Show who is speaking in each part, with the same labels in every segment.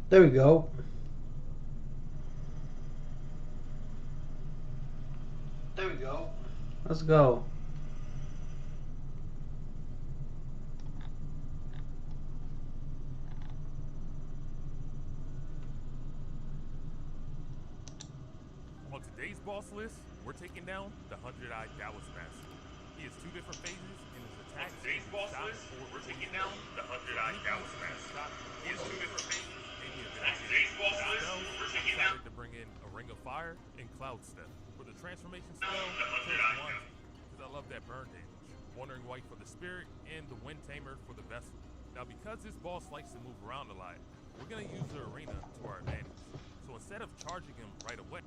Speaker 1: There we go.
Speaker 2: There we go.
Speaker 1: Let's go.
Speaker 3: On today's boss list, we're taking down the 100-Eyed Dallas Master. He has two different phases in his attack.
Speaker 2: On today's boss list, we're taking down the 100-Eyed Dallas Master. He has two different phases. On today's boss list, we're taking down
Speaker 3: to bring in a Ring of Fire and Cloud Step. For the transformation spell,
Speaker 2: the 100-Eyed Dallas.
Speaker 3: because I love that burn damage. Wandering White for the Spirit and the Wind Tamer for the Vessel. Now because this boss likes to move around a lot, we're going to use the arena to our advantage. So instead of charging him right away,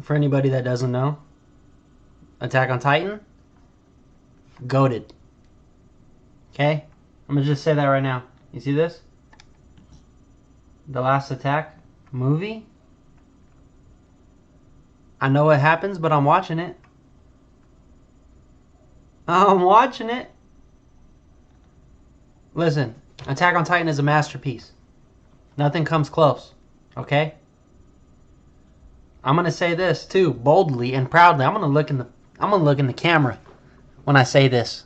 Speaker 1: For anybody that doesn't know, Attack on Titan, goated. Okay? I'm gonna just say that right now. You see this? The Last Attack movie. I know what happens, but I'm watching it. I'm watching it. Listen, Attack on Titan is a masterpiece. Nothing comes close. Okay? I'm gonna say this too, boldly and proudly. I'm gonna look in the camera when I say this.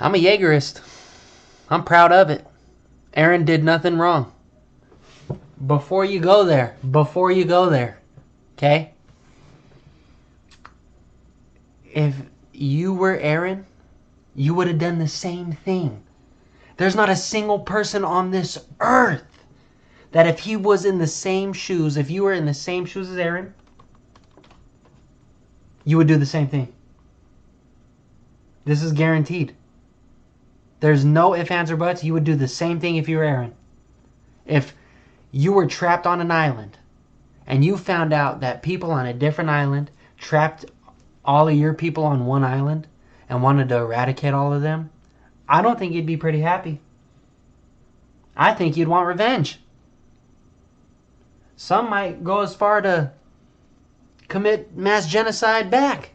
Speaker 1: I'm a Jaegerist. I'm proud of it. Eren did nothing wrong. Before you go there, okay? If you were Eren, you would have done the same thing. There's not a single person on this earth that if he was in the same shoes, if you were in the same shoes as Eren, you would do the same thing. This is guaranteed. There's no ifs, ands, or buts. You would do the same thing if you were Eren. If you were trapped on an island and you found out that people on a different island trapped all of your people on one island and wanted to eradicate all of them, I don't think you'd be pretty happy. I think you'd want revenge. Some might go as far to commit mass genocide back.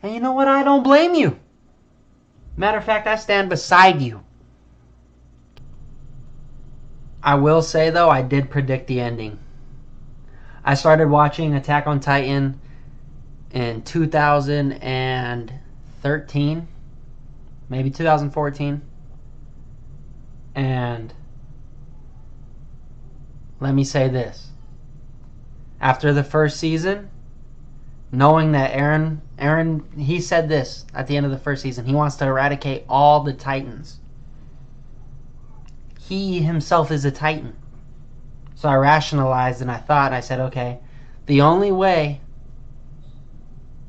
Speaker 1: And you know what? I don't blame you. Matter of fact, I stand beside you. I will say, though, I did predict the ending. I started watching Attack on Titan in 2013, maybe 2014. And let me say this. After the first season, knowing that Eren, he said this at the end of the first season. He wants to eradicate all the Titans. He himself is a Titan. So I rationalized and I said, okay, the only way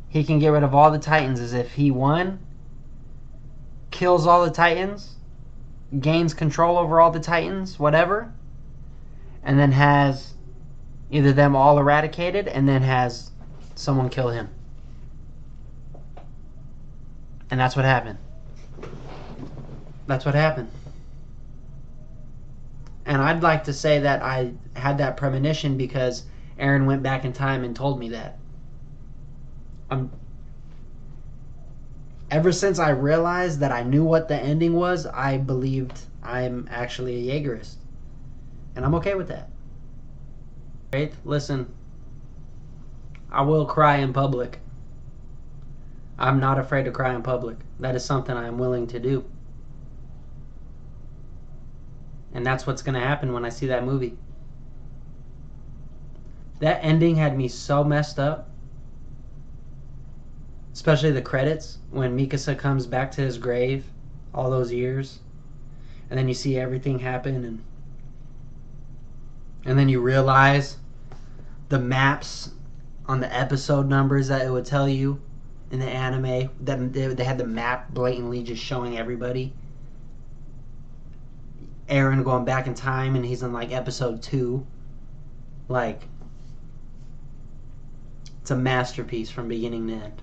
Speaker 1: he can get rid of all the Titans is if he, one, kills all the Titans, gains control over all the Titans, whatever, and then has either them all eradicated and then has someone kill him. And that's what happened. That's what happened. And I'd like to say that I had that premonition because Eren went back in time and told me that. Ever since I realized that I knew what the ending was, I believed I'm actually a Jaegerist. And I'm okay with that. Right? Listen, I will cry in public. I'm not afraid to cry in public. That is something I am willing to do. And that's what's going to happen when I see that movie. That ending had me so messed up. Especially the credits when Mikasa comes back to his grave all those years. And then you see everything happen. And then you realize the maps on the episode numbers that it would tell you in the anime. That they had the map blatantly just showing everybody. Eren going back in time and he's in like episode 2. Like, it's a masterpiece from beginning to end.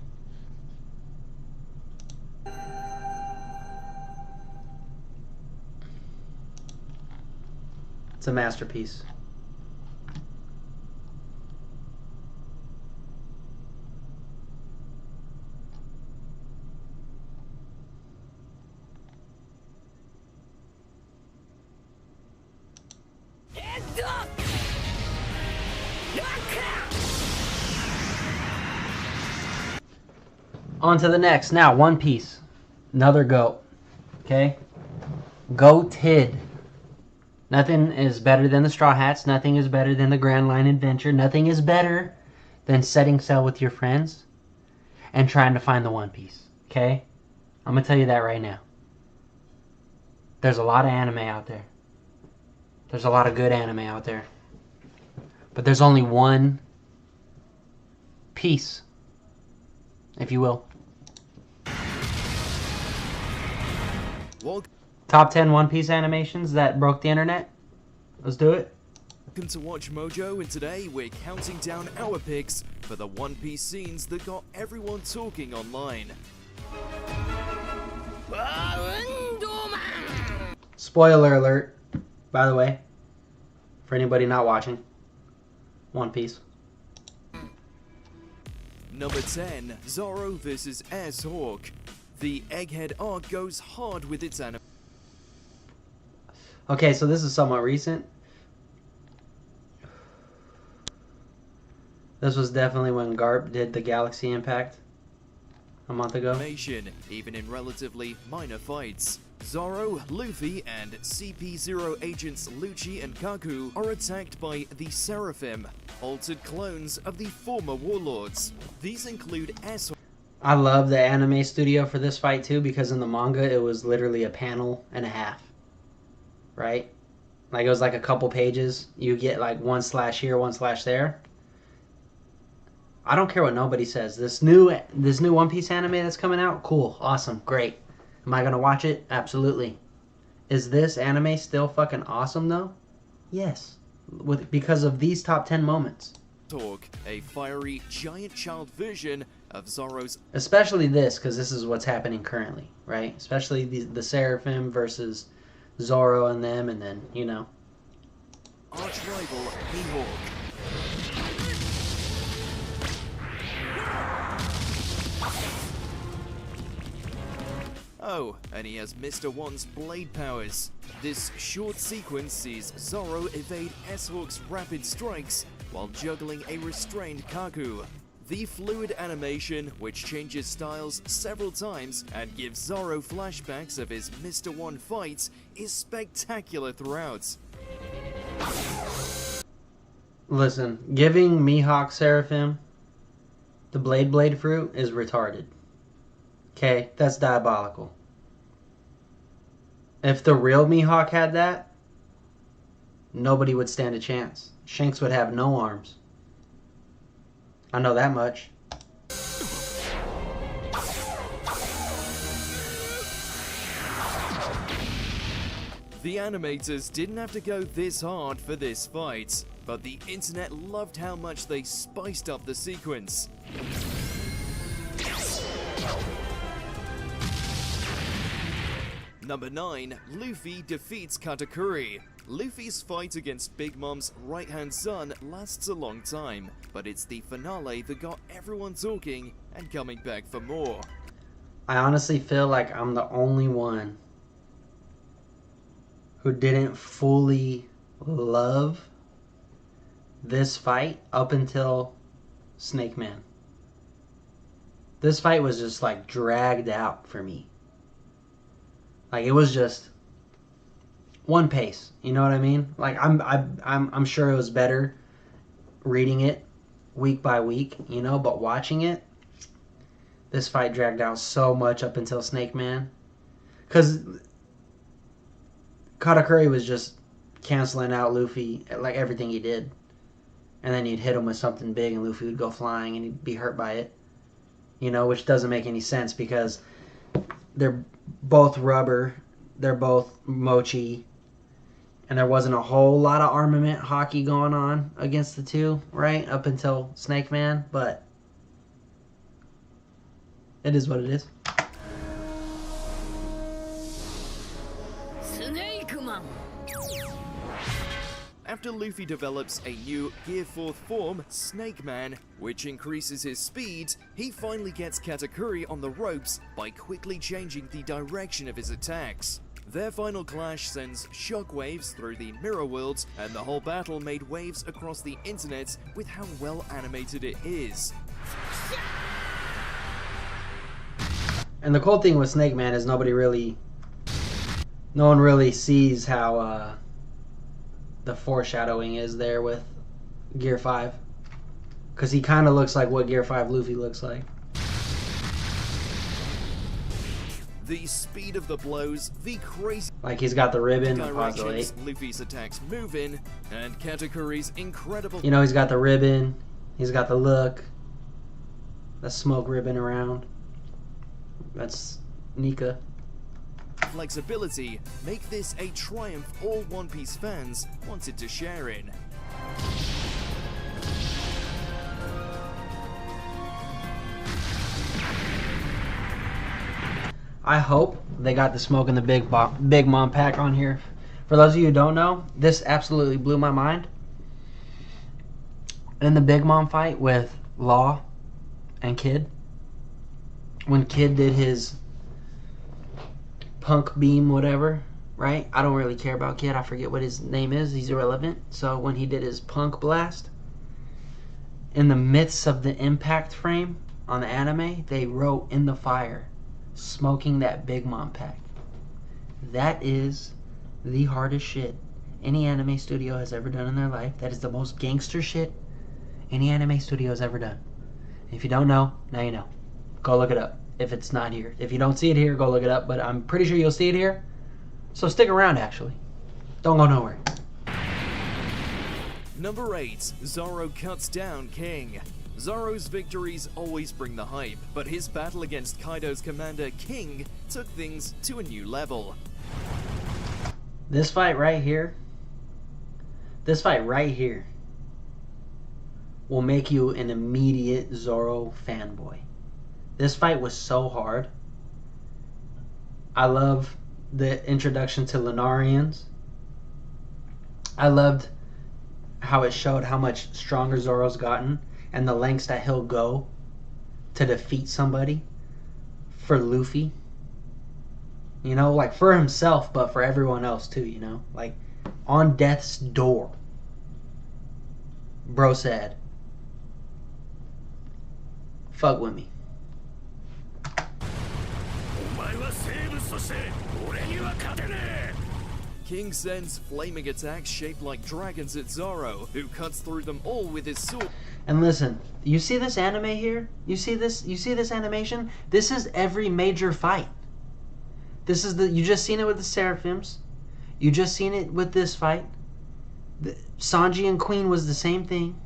Speaker 1: It's a masterpiece. On to the next. Now, One Piece. Another GOAT. Okay? GOATed. Nothing is better than the Straw Hats. Nothing is better than the Grand Line Adventure. Nothing is better than setting sail with your friends and trying to find the One Piece. Okay? I'm going to tell you that right now. There's a lot of anime out there. There's a lot of good anime out there. But there's only one piece, if you will. Top 10 One Piece animations that broke the internet. Let's do it.
Speaker 4: Welcome to Watch Mojo, and today we're counting down our picks for the One Piece scenes that got everyone talking online.
Speaker 1: Spoiler alert, by the way, for anybody not watching One Piece.
Speaker 4: Number 10, Zoro vs. Ass Hawk. The Egghead arc goes hard with its anime.
Speaker 1: Okay, so this is somewhat recent. This was definitely when Garp did the Galaxy Impact a month ago.
Speaker 4: Even in relatively minor fights. Zoro, Luffy, and CP0 agents Lucci and Kaku are attacked by the Seraphim, altered clones of the former warlords. These include Ass Hawk.
Speaker 1: I love the anime studio for this fight too, because in the manga it was literally a panel and a half. Right? Like it was like a couple pages. You get like one slash here, one slash there. I don't care what nobody says. This new One Piece anime that's coming out, cool, awesome, great. Am I gonna watch it? Absolutely. Is this anime still fucking awesome though? Yes. Because of these top 10 moments.
Speaker 4: Talk, a fiery giant child version of Zoro's
Speaker 1: Especially this, because this is what's happening currently, right? Especially the Seraphim versus Zoro and them, and then, you know.
Speaker 4: arch rival Mihawk. Oh, and he has Mr. One's blade powers. This short sequence sees Zoro evade S-Hawk's rapid strikes while juggling a restrained Kaku. The fluid animation, which changes styles several times and gives Zoro flashbacks of his Mr. One fights, is spectacular throughout.
Speaker 1: Listen, giving Mihawk Seraphim the Blade fruit is retarded. Okay, that's diabolical. If the real Mihawk had that, nobody would stand a chance. Shanks would have no arms. I know that much.
Speaker 4: The animators didn't have to go this hard for this fight, but the internet loved how much they spiced up the sequence. Number 9, Luffy defeats Katakuri. Luffy's fight against Big Mom's right-hand son lasts a long time, but it's the finale that got everyone talking and coming back for more.
Speaker 1: I honestly feel like I'm the only one who didn't fully love this fight up until Snake Man. This fight was just like dragged out for me. Like it was just one pace, you know what I mean? Like I'm sure it was better reading it week by week, you know, but watching it, this fight dragged out so much up until Snake Man, because Katakuri was just canceling out Luffy like everything he did, and then you'd hit him with something big and Luffy would go flying and he'd be hurt by it, you know, which doesn't make any sense because they're both rubber, they're both mochi, and there wasn't a whole lot of armament hockey going on against the two, right? Up until Snake Man, but it is what it is.
Speaker 4: After Luffy develops a new Gear 4th form, Snake Man, which increases his speed, he finally gets Katakuri on the ropes by quickly changing the direction of his attacks. Their final clash sends shockwaves through the mirror worlds, and the whole battle made waves across the internet with how well animated it is.
Speaker 1: And the cool thing with Snake Man is no one really sees how the foreshadowing is there with Gear 5. Because he kind of looks like what Gear 5 Luffy looks like.
Speaker 4: The speed of the blows, the crazy
Speaker 1: Like he's got the ribbon,
Speaker 4: directions Luffy's attacks move in, and Katakuri's incredible...
Speaker 1: You know, he's got the ribbon, he's got the look, the smoke ribbon around. That's Nika.
Speaker 4: Flexibility make this a triumph all One Piece fans wanted to share in.
Speaker 1: I hope they got the Smoke and the Big Mom pack on here. For those of you who don't know, this absolutely blew my mind. In the Big Mom fight with Law and Kid, when Kid did his punk beam whatever, right? I don't really care about Kid. I forget what his name is. He's irrelevant. So when he did his punk blast, in the midst of the impact frame on the anime, they wrote in the fire, smoking that Big Mom pack. That is the hardest shit any anime studio has ever done in their life. That is the most gangster shit any anime studio has ever done. If you don't know, now you know. Go look it up if it's not here. If you don't see it here, go look it up, but I'm pretty sure you'll see it here. So stick around, actually. Don't go nowhere.
Speaker 4: Number 8. Zoro cuts down King. Zoro's victories always bring the hype, but his battle against Kaido's commander King took things to a new level.
Speaker 1: This fight right here will make you an immediate Zoro fanboy. This fight was so hard. I love the introduction to Lunarians. I loved how it showed how much stronger Zoro's gotten and the lengths that he'll go to defeat somebody for Luffy. You know, like for himself, but for everyone else too, you know? Like, on death's door, bro said, fuck with me.
Speaker 4: King sends flaming attacks shaped like dragons at Zoro, who cuts through them all with his sword.
Speaker 1: And listen, you see this anime here? You see this animation? This is every major fight. You just seen it with the Seraphims. You just seen it with this fight. Sanji and Queen was the same thing.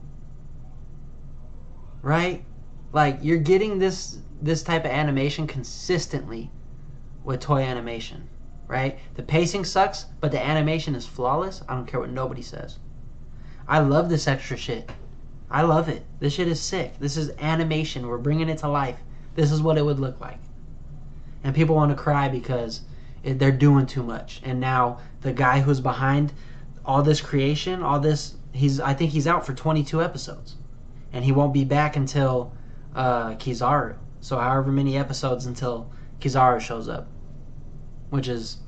Speaker 1: Right? Like, you're getting this type of animation consistently with Toei Animation. Right? The pacing sucks, but the animation is flawless. I don't care what nobody says. I love this extra shit. I love it. This shit is sick. This is animation. We're bringing it to life. This is what it would look like. And people want to cry because they're doing too much. And now the guy who's behind all this creation, I think he's out for 22 episodes. And he won't be back until Kizaru. So however many episodes until Kizaru shows up. Which is...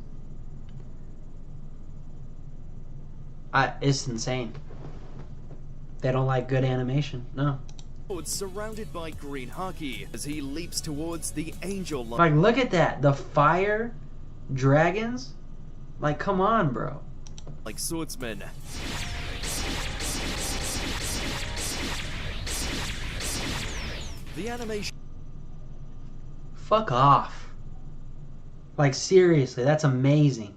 Speaker 1: it's insane. They don't like good animation. No.
Speaker 4: Surrounded by green haki as he leaps towards the angel line.
Speaker 1: Like, look at that. The fire dragons. Like, come on, bro.
Speaker 4: Like swordsmen. The animation.
Speaker 1: Fuck off. Like, seriously, that's amazing.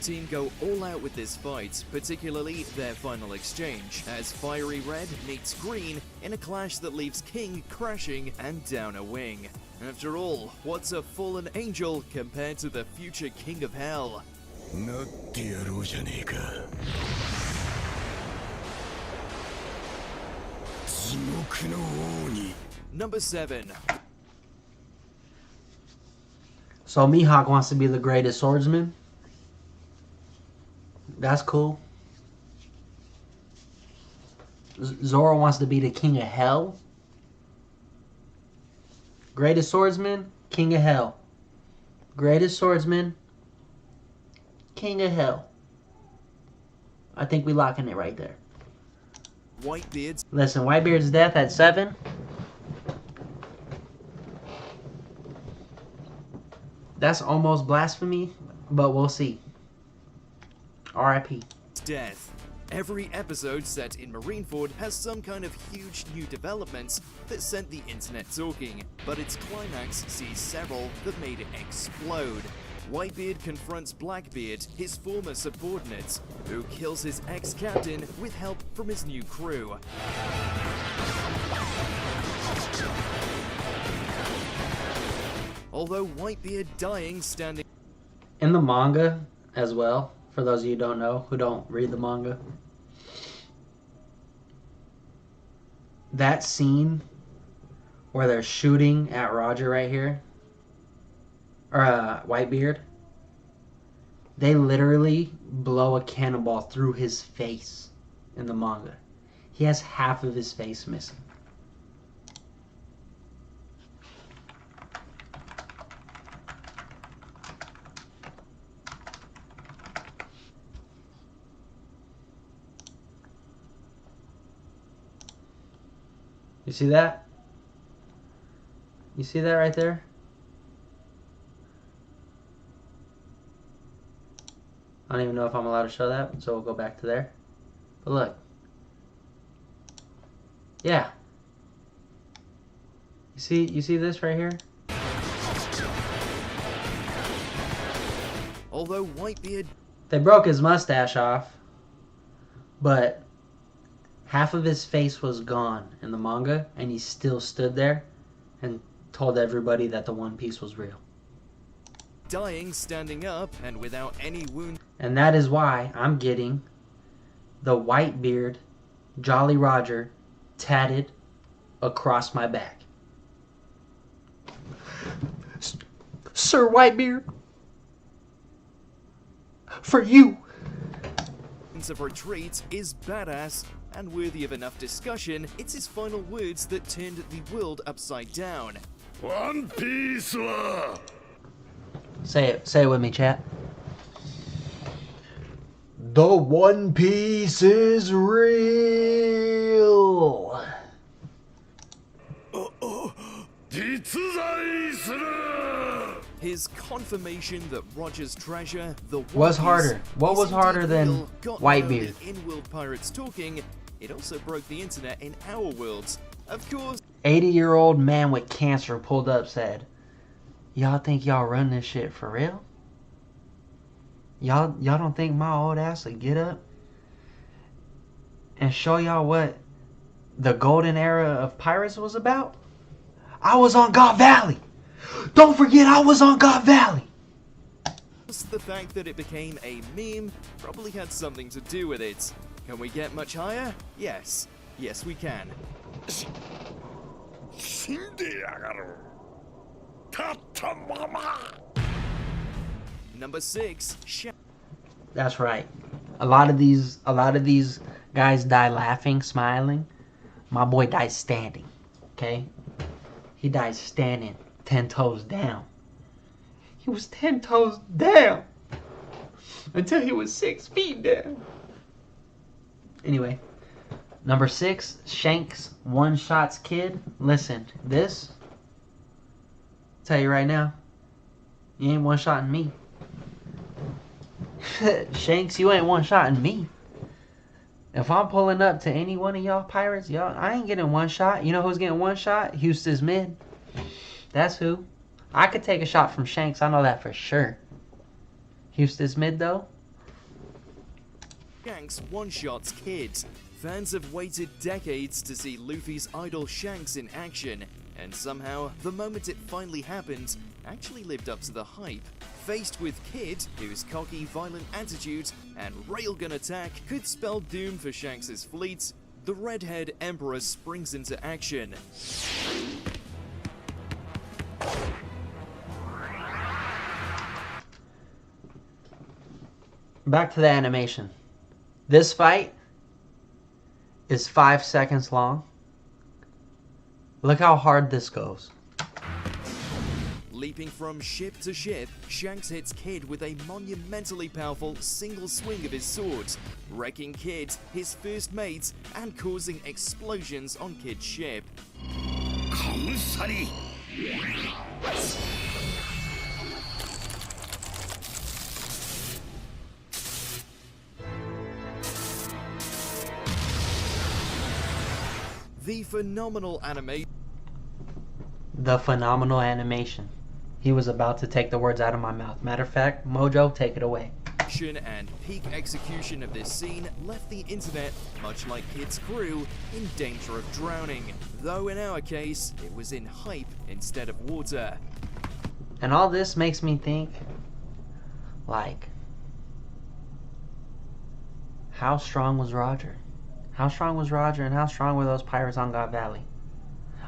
Speaker 4: Team go all out with this fight, particularly their final exchange, as Fiery Red meets Green in a clash that leaves King crashing and down a wing. After all, what's a fallen angel compared to the future King of Hell? Number 7.
Speaker 1: So Mihawk wants to be the greatest swordsman? That's cool. Zoro wants to be the king of hell? Greatest swordsman, king of hell. Greatest swordsman, king of hell. I think we locking it right there.
Speaker 4: Whitebeard's.
Speaker 1: Listen, Whitebeard's death at 7. That's almost blasphemy, but we'll see. R.I.P.
Speaker 4: Death. Every episode set in Marineford has some kind of huge new developments that sent the internet talking, but its climax sees several that made it explode. Whitebeard confronts Blackbeard, his former subordinate, who kills his ex-captain with help from his new crew. Although Whitebeard dying standing
Speaker 1: in the manga as well, for those of you who don't know, who don't read the manga, that scene where they're shooting at Roger right here, or Whitebeard, they literally blow a cannonball through his face in the manga. He has half of his face missing. You see that? You see that right there? I don't even know if I'm allowed to show that, so we'll go back to there. But look. Yeah. You see this right here?
Speaker 4: Although Whitebeard...
Speaker 1: They broke his mustache off, but Half of his face was gone in the manga, and he still stood there and told everybody that the One Piece was real.
Speaker 4: Dying standing up and without any wound.
Speaker 1: And that is why I'm getting the Whitebeard Jolly Roger tatted across my back. Sir Whitebeard, for you.
Speaker 4: Of retreat is badass and worthy of enough discussion. It's his final words that turned the world upside down.
Speaker 2: One Piece wa
Speaker 1: Say it with me, chat.
Speaker 5: The One Piece is real.
Speaker 2: 実在する
Speaker 4: His confirmation that Roger's treasure, the One
Speaker 1: Was
Speaker 4: Piece,
Speaker 1: harder. What
Speaker 4: is
Speaker 1: was harder
Speaker 4: indeed
Speaker 1: than
Speaker 4: real, got
Speaker 1: Whitebeard?
Speaker 4: not only in-world pirates talking, it also broke the internet in our worlds. Of course,
Speaker 1: 80-year-old man with cancer pulled up, said, "Y'all think y'all run this shit for real? Y'all don't think my old ass would get up and show y'all what the golden era of pirates was about? I was on God Valley. Don't forget, I was on God Valley."
Speaker 4: the fact that it became a meme probably had something to do with it. Can we get much higher? Yes. Yes, we can.
Speaker 2: 死んでやがる立ったまま
Speaker 4: Number 6,
Speaker 1: That's right. A lot of these guys die laughing, smiling. My boy died standing. Okay? He died standing, 10 toes down. He was 10 toes down until he was 6 feet down. Anyway, number 6, Shanks one-shots kid. Listen, this, tell you right now, you ain't one-shotting me. Shanks, you ain't one-shotting me. If I'm pulling up to any one of y'all pirates, I ain't getting one shot. You know who's getting one shot? Houston's mid. That's who. I could take a shot from Shanks. I know that for sure. Houston's mid, though.
Speaker 4: Shanks one-shots kids. Fans have waited decades to see Luffy's idol Shanks in action, and somehow, the moment it finally happened, actually lived up to the hype. Faced with Kid, whose cocky, violent attitude and railgun attack could spell doom for Shanks' fleet, the Redhead Emperor springs into action.
Speaker 1: Back to the animation. This fight is 5 seconds long. Look how hard this goes.
Speaker 4: Leaping from ship to ship, Shanks hits Kid with a monumentally powerful single swing of his sword, wrecking Kid, his first mate, and causing explosions on Kid's ship.
Speaker 2: カムサリ
Speaker 4: The phenomenal animation.
Speaker 1: The phenomenal animation. He was about to take the words out of my mouth. Matter of fact, Mojo, take it away.
Speaker 4: And peak execution of this scene left the internet, much like Kid's crew, in danger of drowning, though in our case, it was in hype instead of water.
Speaker 1: And all this makes me think, like, how strong was Roger? How strong was Roger, and how strong were those pirates on God Valley?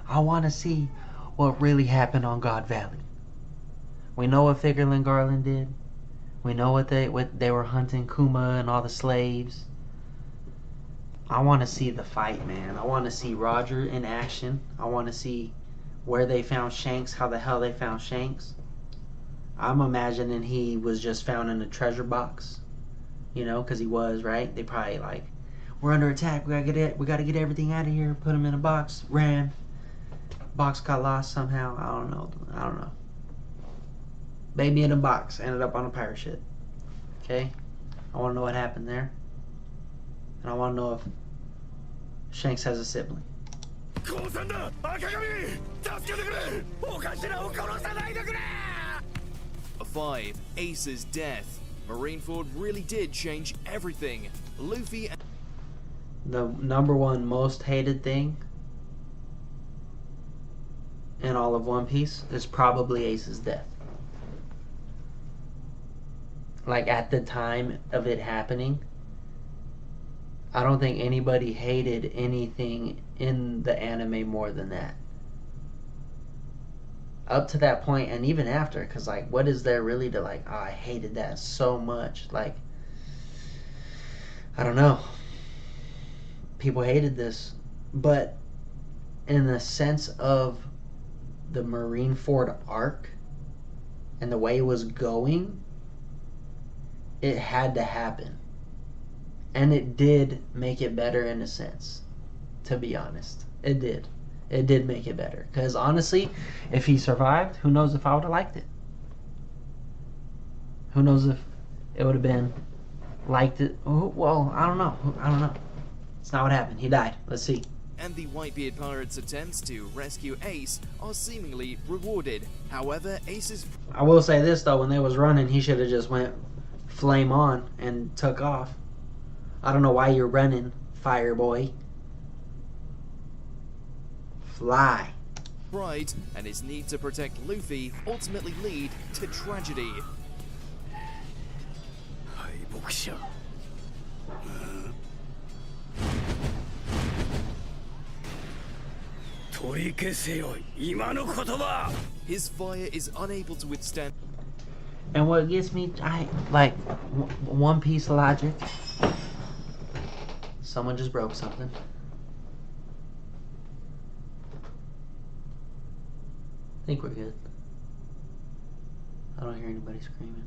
Speaker 1: I want to see what really happened on God Valley. We know what Figureland Garland did. We know what they were hunting Kuma and all the slaves. I want to see the fight, man. I want to see Roger in action. I want to see where they found Shanks, how the hell they found Shanks. I'm imagining he was just found in a treasure box. You know, because he was, right? They probably like, we're under attack. We gotta get everything out of here. Put him in a box. Ran. Box got lost somehow. I don't know. Baby in a box ended up on a pirate ship. Okay? I want to know what happened there. And I want to know if Shanks has a sibling.
Speaker 2: 降参だ赤髪助けてくれお頭を殺さないでくれ
Speaker 4: 5. Ace's death. Marineford really did change everything. Luffy and
Speaker 1: the number one most hated thing in all of One Piece is probably Ace's death. Like, at the time of it happening, I don't think anybody hated anything in the anime more than that. Up to that point, and even after, because, like, what is there really to, like, oh, I hated that so much? Like, I don't know. People hated this. But in the sense of the Marineford arc and the way it was going, it had to happen. And it did make it better in a sense, to be honest. It did. It did make it better. Because honestly, if he survived, who knows if I would have liked it. Who knows if it would have been liked it. Well, I don't know. It's not what happened. He died. Let's see.
Speaker 4: And the Whitebeard pirates' attempts to rescue Ace are seemingly rewarded. However, Ace's...
Speaker 1: I will say this, though. When they was running, he should have just went flame on and took off. I don't know why you're running, fire boy. Fly.
Speaker 4: pride and his need to protect Luffy ultimately lead to tragedy. His fire is unable to withstand.
Speaker 1: And what gets me, I like One Piece logic. Someone just broke something. I think we're good. I don't hear anybody screaming.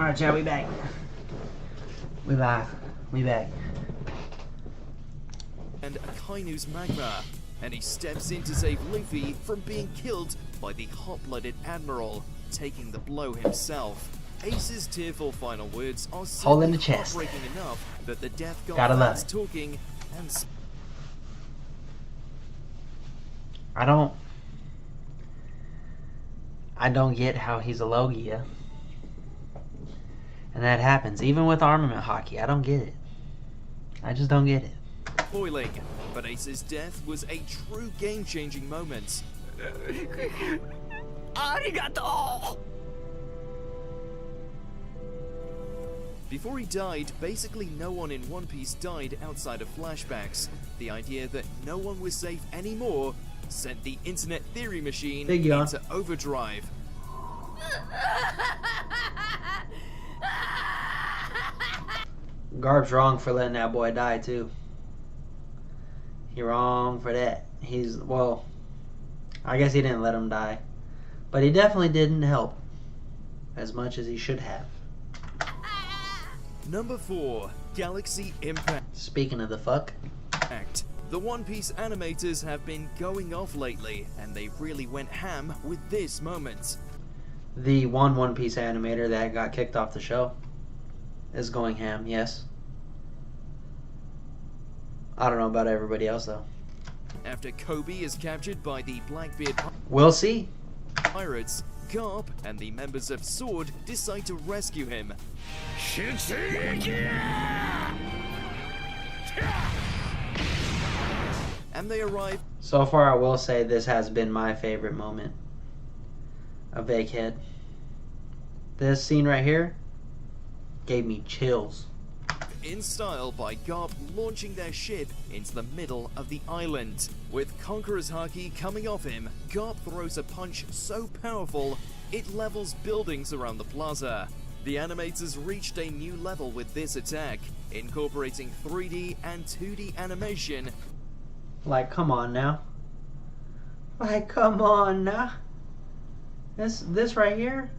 Speaker 1: Alright, chat, we back. We live. We back.
Speaker 4: And Akainu's magma, and he steps in to save Luffy from being killed by the hot-blooded admiral, taking the blow himself. Ace's tearful final words are
Speaker 1: Hole in
Speaker 4: certainly
Speaker 1: the chest.
Speaker 4: heartbreaking enough that the Death God
Speaker 1: Gotta love
Speaker 4: starts
Speaker 1: it.
Speaker 4: talking and
Speaker 1: I don't get how he's a Logia. And that happens. Even with armament hockey, I don't get it. I just don't get it.
Speaker 4: boiling. But Ace's death was a true game-changing moment.
Speaker 6: Arigato!
Speaker 4: Before he died, basically no one in One Piece died outside of flashbacks. The idea that no one was safe anymore sent the internet theory machine
Speaker 1: Big yawn.
Speaker 4: into overdrive.
Speaker 1: Garb's wrong for letting that boy die too. He wrong for that. Well, I guess he didn't let him die. But he definitely didn't help as much as he should have.
Speaker 4: Number 4, Galaxy Impact.
Speaker 1: Speaking of the fuck,
Speaker 4: The One Piece animators have been going off lately, and they really went ham with this moment.
Speaker 1: the One Piece animator that got kicked off the show is going ham, yes. I don't know about everybody else though.
Speaker 4: After Kobe is captured by the Blackbeard
Speaker 1: We'll see.
Speaker 4: pirates, Garp and the members of Sword decide to rescue him. And they arrive
Speaker 1: So far, I will say this has been my favorite moment of Egghead. This scene right here gave me chills.
Speaker 4: in style by Garp launching their ship into the middle of the island. With Conqueror's Haki coming off him, Garp throws a punch so powerful it levels buildings around the plaza. The animators reached a new level with this attack, incorporating 3D and 2D animation.
Speaker 1: Like, come on now. Like, come on now. This right here.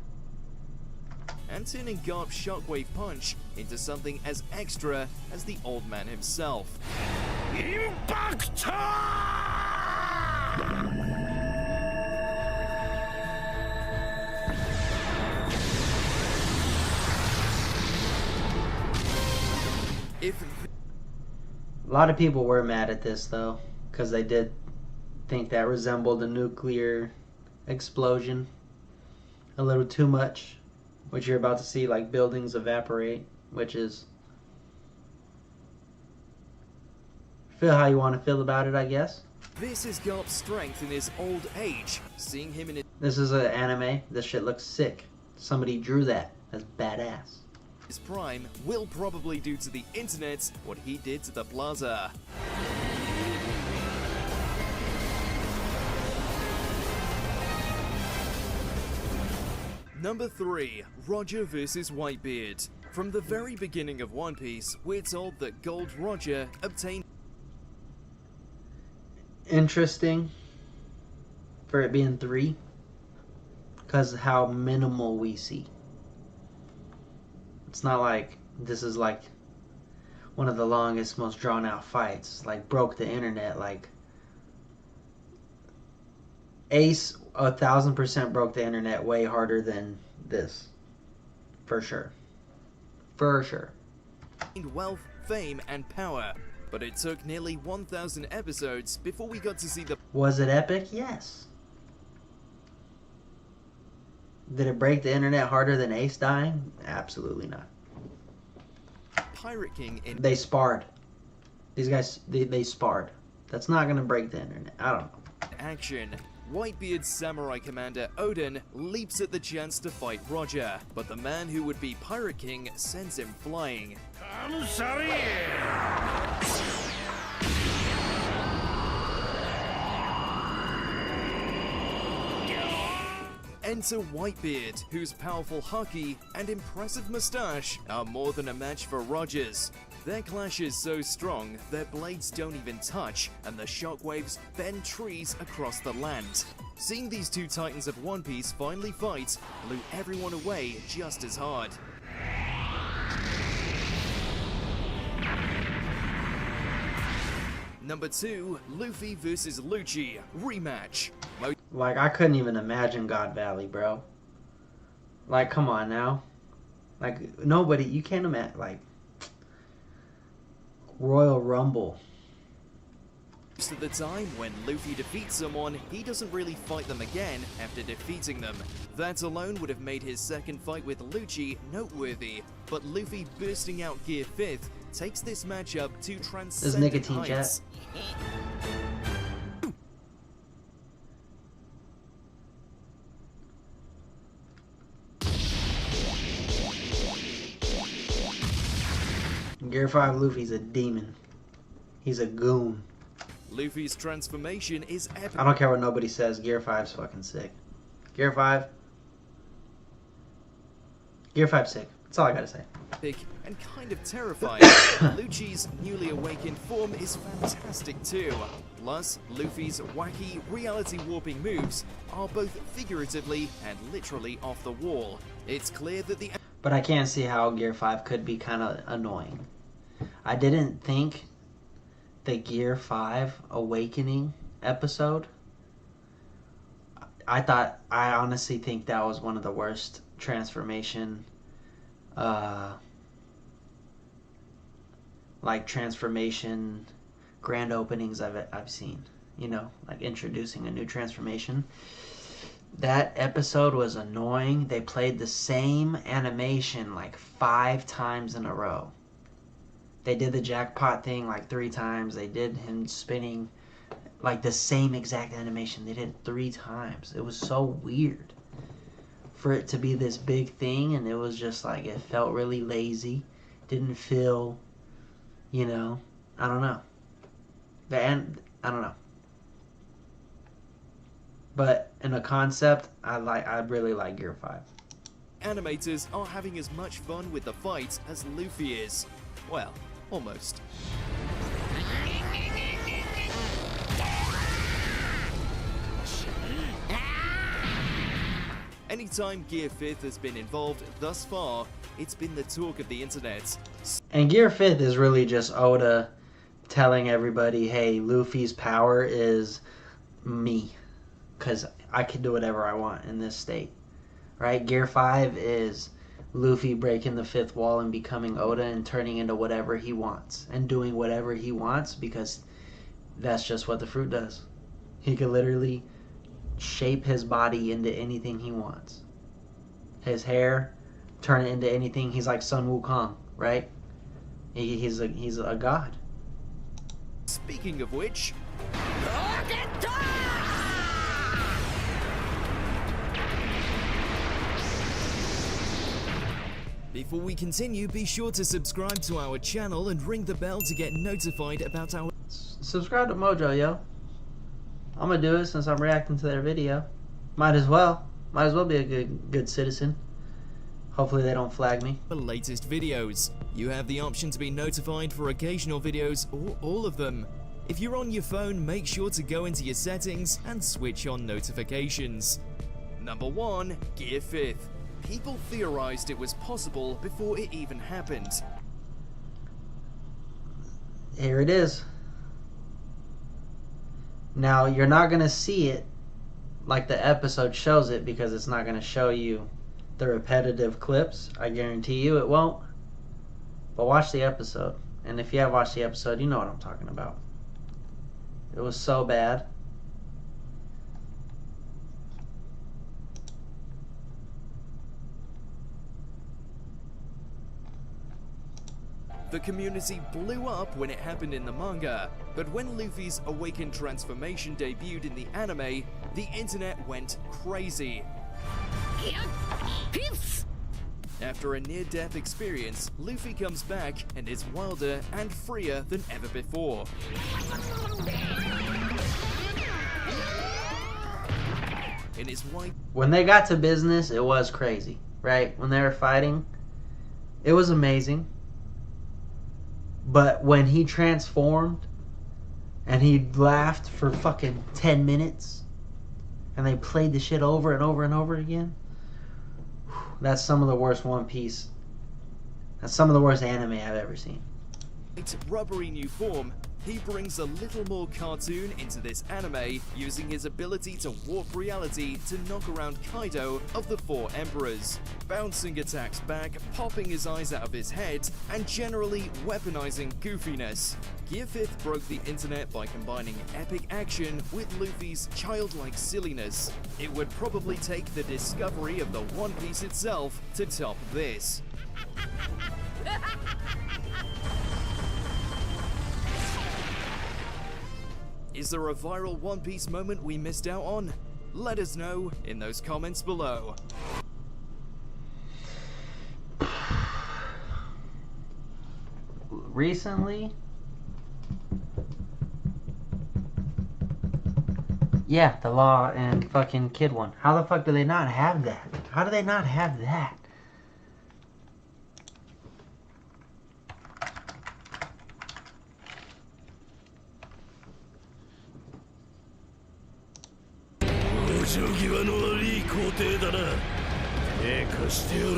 Speaker 4: And turning Garp's shockwave punch into something as extra as the old man himself. If
Speaker 1: A lot of people were mad at this though, because they did think that resembled a nuclear explosion a little too much, which you're about to see, like buildings evaporate, which is feel how you want to feel about it, I guess.
Speaker 4: this is Garp's strength in his old age, seeing him in
Speaker 1: This is an anime. This shit looks sick. Somebody drew that. That's badass.
Speaker 4: his prime will probably do to the internet what he did to the plaza. Number 3, Roger vs. Whitebeard. From the very beginning of One Piece, we're told that Gold Roger obtained
Speaker 1: Interesting for it being 3, because how minimal we see. It's not like this is like one of the longest, most drawn out fights, like broke the internet. Like Ace 1000% broke the internet way harder than this, for sure. For sure.
Speaker 4: wealth, fame, and power. But it took nearly 1,000 episodes before we got to see the
Speaker 1: Was it epic? Yes. Did it break the internet harder than Ace dying? Absolutely not.
Speaker 4: Pirate King in
Speaker 1: They sparred. These guys, they sparred. That's not gonna break the internet. I don't know.
Speaker 4: action. Whitebeard's samurai commander Odin leaps at the chance to fight Roger, but the man who would be Pirate King sends him flying.
Speaker 2: I'm sorry.
Speaker 4: Enter Whitebeard, whose powerful haki and impressive mustache are more than a match for Roger's. Their clash is so strong, their blades don't even touch, and the shockwaves bend trees across the land. Seeing these two titans of One Piece finally fight blew everyone away just as hard. Number 2, Luffy vs. Lucci rematch.
Speaker 1: Like, I couldn't even imagine God Valley, bro. Like, come on now. Like, nobody, you can't imagine, like, Royal Rumble.
Speaker 4: Most of the time, when Luffy defeats someone, he doesn't really fight them again after defeating them. That alone would have made his second fight with Lucci noteworthy, but Luffy bursting out Gear 5th takes this matchup to transcendent
Speaker 1: nicotine
Speaker 4: heights.
Speaker 1: Gear 5 Luffy's a demon. He's a goon.
Speaker 4: Luffy's transformation is epic.
Speaker 1: I don't care what nobody says. Gear 5's fucking sick. Gear 5. Gear 5's sick. That's all I gotta say.
Speaker 4: And kind of terrifying. Lucci's newly awakened form is fantastic too. Plus, Luffy's wacky reality warping moves are both figuratively and literally off the wall. It's clear that the
Speaker 1: But I can't see how Gear 5 could be kind of annoying. I didn't think the Gear 5 Awakening episode, I honestly think that was one of the worst transformation grand openings I've seen. You know, like introducing a new transformation. That episode was annoying. They played the same animation like 5 times in a row. They did the jackpot thing like 3 times. They did him spinning like the same exact animation. They did it 3 times. It was so weird for it to be this big thing, and it was just like, it felt really lazy. Didn't feel, you know, I don't know. I don't know. But in a concept, I really like Gear 5.
Speaker 4: animators are having as much fun with the fights as Luffy is. Well, almost. Anytime Gear 5th has been involved thus far, it's been the talk of the internet.
Speaker 1: And Gear 5th is really just Oda telling everybody, hey, Luffy's power is me. Because I can do whatever I want in this state. Right? Gear 5 is Luffy breaking the 5th wall and becoming Oda and turning into whatever he wants. And doing whatever he wants because that's just what the fruit does. He could literally shape his body into anything he wants. His hair, turn it into anything. He's like Sun Wukong, right? He's a god.
Speaker 4: Speaking of which... Before we continue, be sure to subscribe to our channel and ring the bell to get notified about our...
Speaker 1: Subscribe to Mojo, yo. I'm gonna do it since I'm reacting to their video. Might as well. Might as well be a good citizen. Hopefully they don't flag me.
Speaker 4: latest videos. You have the option to be notified for occasional videos or all of them. If you're on your phone, make sure to go into your settings and switch on notifications. Number 1, Gear 5th. People theorized it was possible before it even happened.
Speaker 1: Here it is. Now, you're not going to see it like the episode shows it because it's not going to show you the repetitive clips. I guarantee you it won't. But watch the episode. And if you have watched the episode, you know what I'm talking about. It was so bad.
Speaker 4: The community blew up when it happened in the manga, but when Luffy's awakened transformation debuted in the anime, the internet went crazy. After a near-death experience, Luffy comes back and is wilder and freer than ever before. In his white...
Speaker 1: When they got to business, it was crazy, right? When they were fighting, it was amazing. But when he transformed and he laughed for fucking 10 minutes and they played the shit over and over and over again, that's some of the worst One Piece. That's some of the worst anime I've ever seen.
Speaker 4: rubbery new form, he brings a little more cartoon into this anime, using his ability to warp reality to knock around Kaido of the Four Emperors, bouncing attacks back, popping his eyes out of his head, and generally weaponizing goofiness. Gear 5th broke the internet by combining epic action with Luffy's childlike silliness. It would probably take the discovery of the One Piece itself to top this. Is there a viral One Piece moment we missed out on? Let us know in those comments below.
Speaker 1: Recently? Yeah, the Law and fucking Kid one. How the fuck do they not have that? How do they not have that?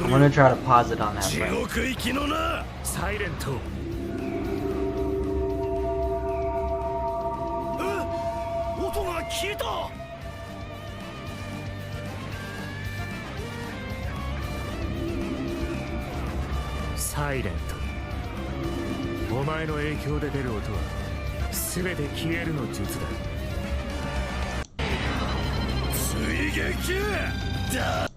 Speaker 1: I'm gonna try to pause it on that frame.
Speaker 6: サイレント
Speaker 2: 音が消えた。
Speaker 6: サイレントお前の影響で出る音は全て消えるの術だ
Speaker 2: 追撃だ。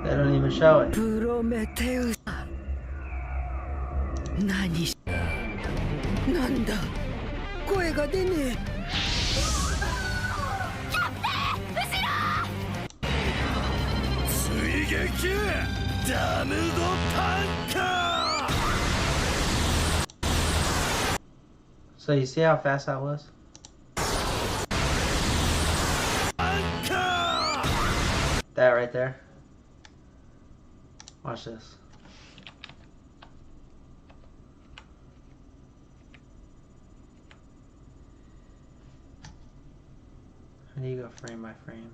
Speaker 1: They don't even show it.
Speaker 7: プロメテウス何しなんだ声が出ねえ
Speaker 2: 追撃ダムドパンカー
Speaker 1: So you see how fast that was?
Speaker 2: パンカー
Speaker 1: That right there. Watch this. How do you go frame by frame?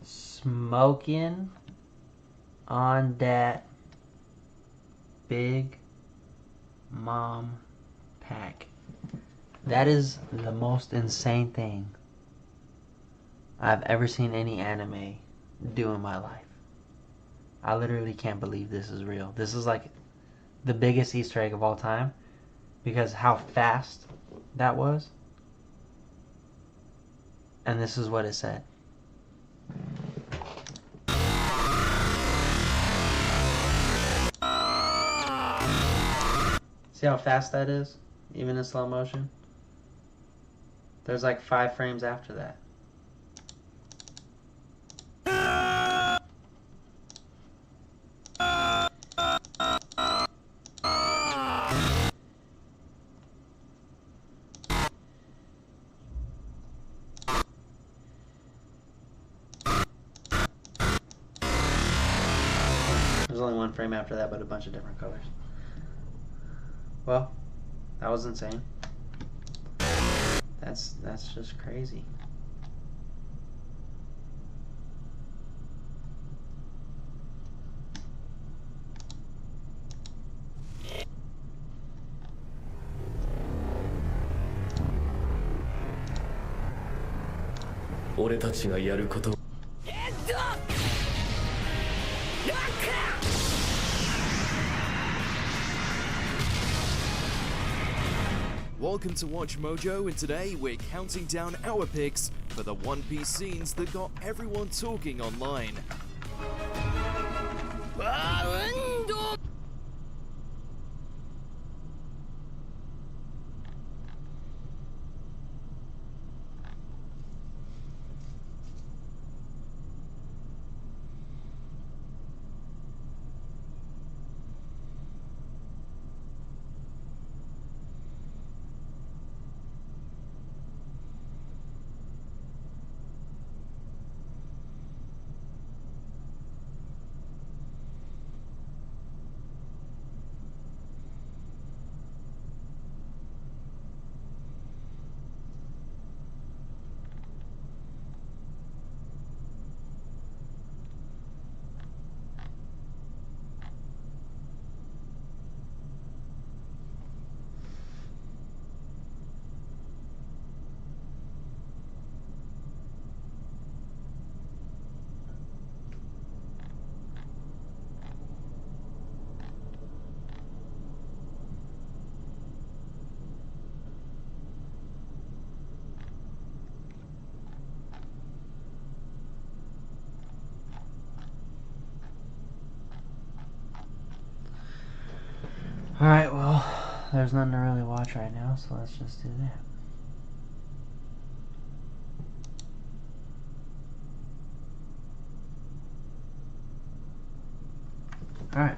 Speaker 1: Smoking on that Big Mom pack. That is the most insane thing I've ever seen any anime do in my life. I literally can't believe this is real. This is like the biggest Easter egg of all time because how fast that was. And this is what it said. See how fast that is? Even in slow motion? There's like 5 frames after that. There's only 1 frame after that, but a bunch of different colors. Well, that was insane. That's just crazy.
Speaker 4: Welcome to Watch Mojo, and today we're counting down our picks for the One Piece scenes that got everyone talking online.
Speaker 1: Alright, well, there's nothing to really watch right now, so let's just do that. Alright.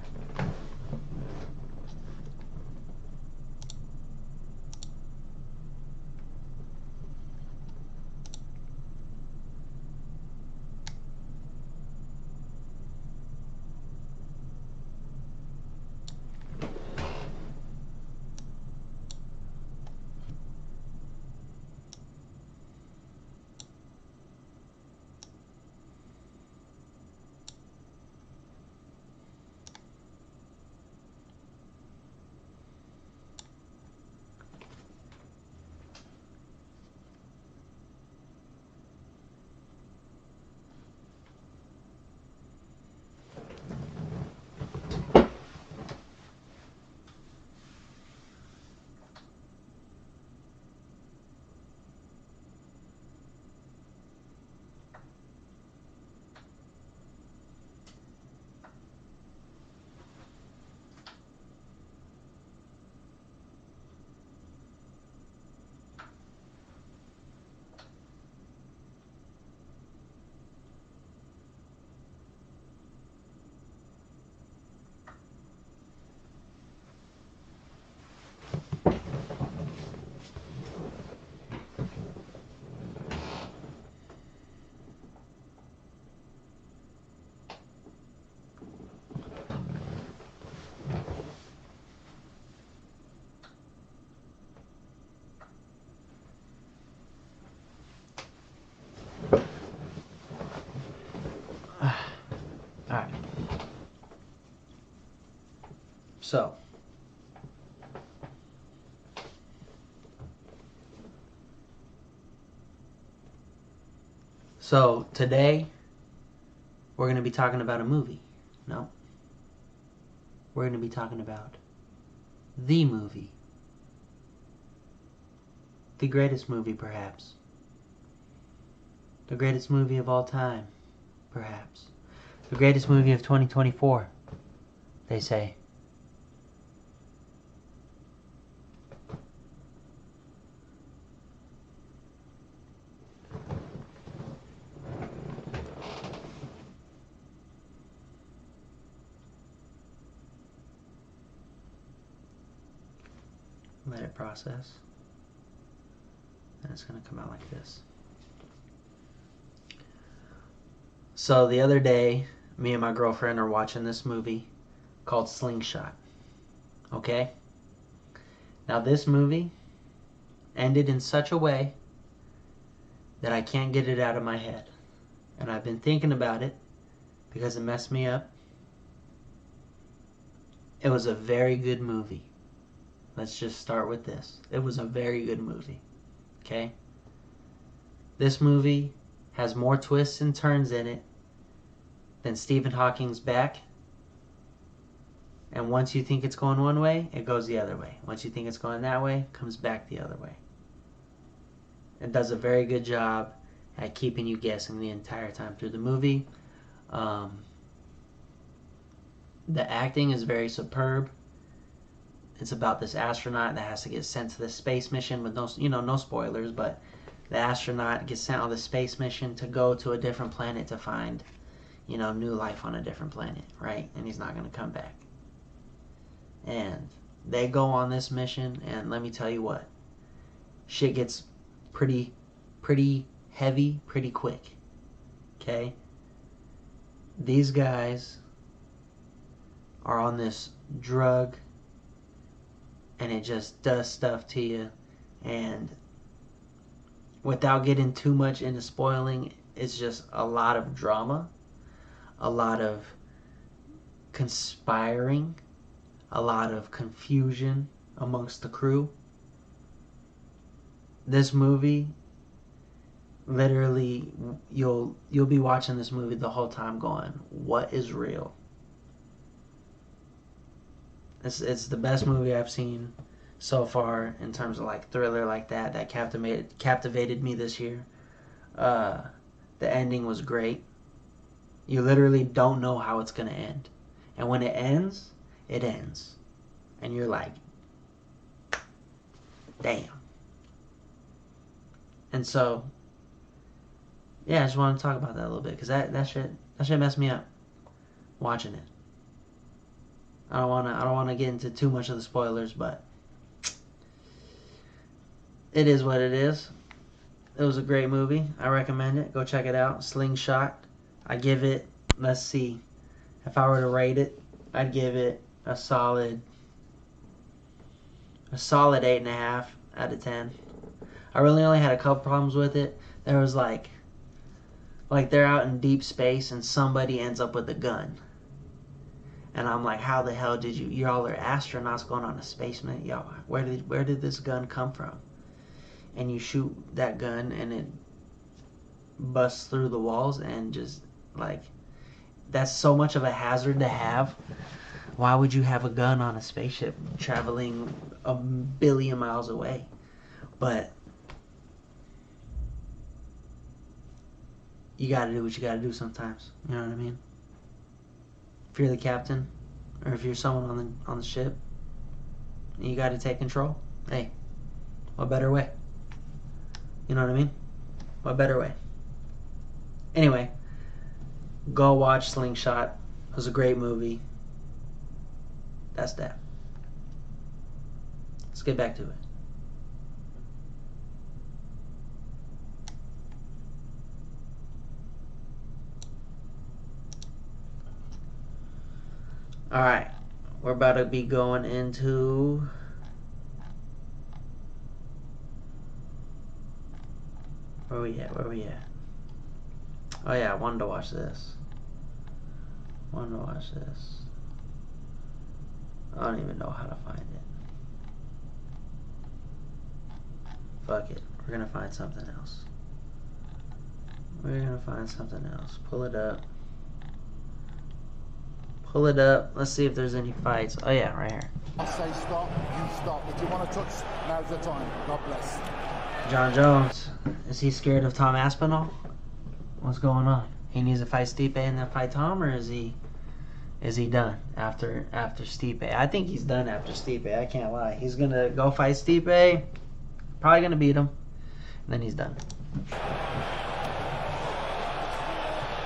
Speaker 1: Alright. So today we're going to be talking about a movie. No. We're going to be talking about the movie. The greatest movie, perhaps. The greatest movie of all time, perhaps. The greatest movie of 2024, they say. Let it process. And it's going to come out like this. So the other day, me and my girlfriend are watching this movie called Slingshot. Okay? Now this movie ended in such a way that I can't get it out of my head. And I've been thinking about it because it messed me up. It was a very good movie. Let's just start with this. It was a very good movie. Okay? This movie has more twists and turns in it than Stephen Hawking's back. And once you think it's going one way, it goes the other way. Once you think it's going that way, it comes back the other way. It does a very good job at keeping you guessing the entire time through the movie. The acting is very superb. It's about this astronaut that has to get sent to this space mission with no spoilers, but the astronaut gets sent on the space mission to go to a different planet to find, new life on a different planet, right? And he's not going to come back. And they go on this mission, and let me tell you what, shit gets pretty heavy pretty quick. Okay? These guys are on this drug, and it just does stuff to you. And without getting too much into spoiling, it's just a lot of drama, a lot of conspiring, a lot of confusion amongst the crew. This movie, literally, you'll be watching this movie the whole time going, what is real? It's the best movie I've seen so far in terms of like thriller like that captivated me this year. The ending was great. You literally don't know how it's gonna end, and when it ends, and you're like, damn. And so, yeah, I just want to talk about that a little bit because that shit messed me up watching it. I don't want to get into too much of the spoilers, but it is what it is. It was a great movie. I recommend it. Go check it out. Slingshot. I give it, let's see, if I were to rate it, I'd give it a solid 8.5 out of 10. I really only had a couple problems with it. There was like they're out in deep space and somebody ends up with a gun. And I'm like, how the hell did y'all are astronauts going on a space mission? Yo, where did this gun come from? And you shoot that gun and it busts through the walls, and just like, that's so much of a hazard to have. Why would you have a gun on a spaceship traveling 1 billion miles away? But you gotta do what you gotta do sometimes. You know what I mean? If you're the captain, or if you're someone on the ship, and you got to take control, hey, what better way? You know what I mean? What better way? Anyway, go watch Slingshot. It was a great movie. That's that. Let's get back to it. Alright, we're about to be going into where we at? Oh yeah, I wanted to watch this. I don't even know how to find it. Fuck it, we're gonna find something else. Pull it up. Pull it up. Let's see if there's any fights. Oh yeah, right here.
Speaker 8: I say stop, you stop. If you want to touch, now's the time. God bless.
Speaker 1: John Jones, is he scared of Tom Aspinall? What's going on? He needs to fight Stipe and then fight Tom, or is he done after Stipe? I think he's done after Stipe. I can't lie. He's gonna go fight Stipe, probably gonna beat him, and then he's done.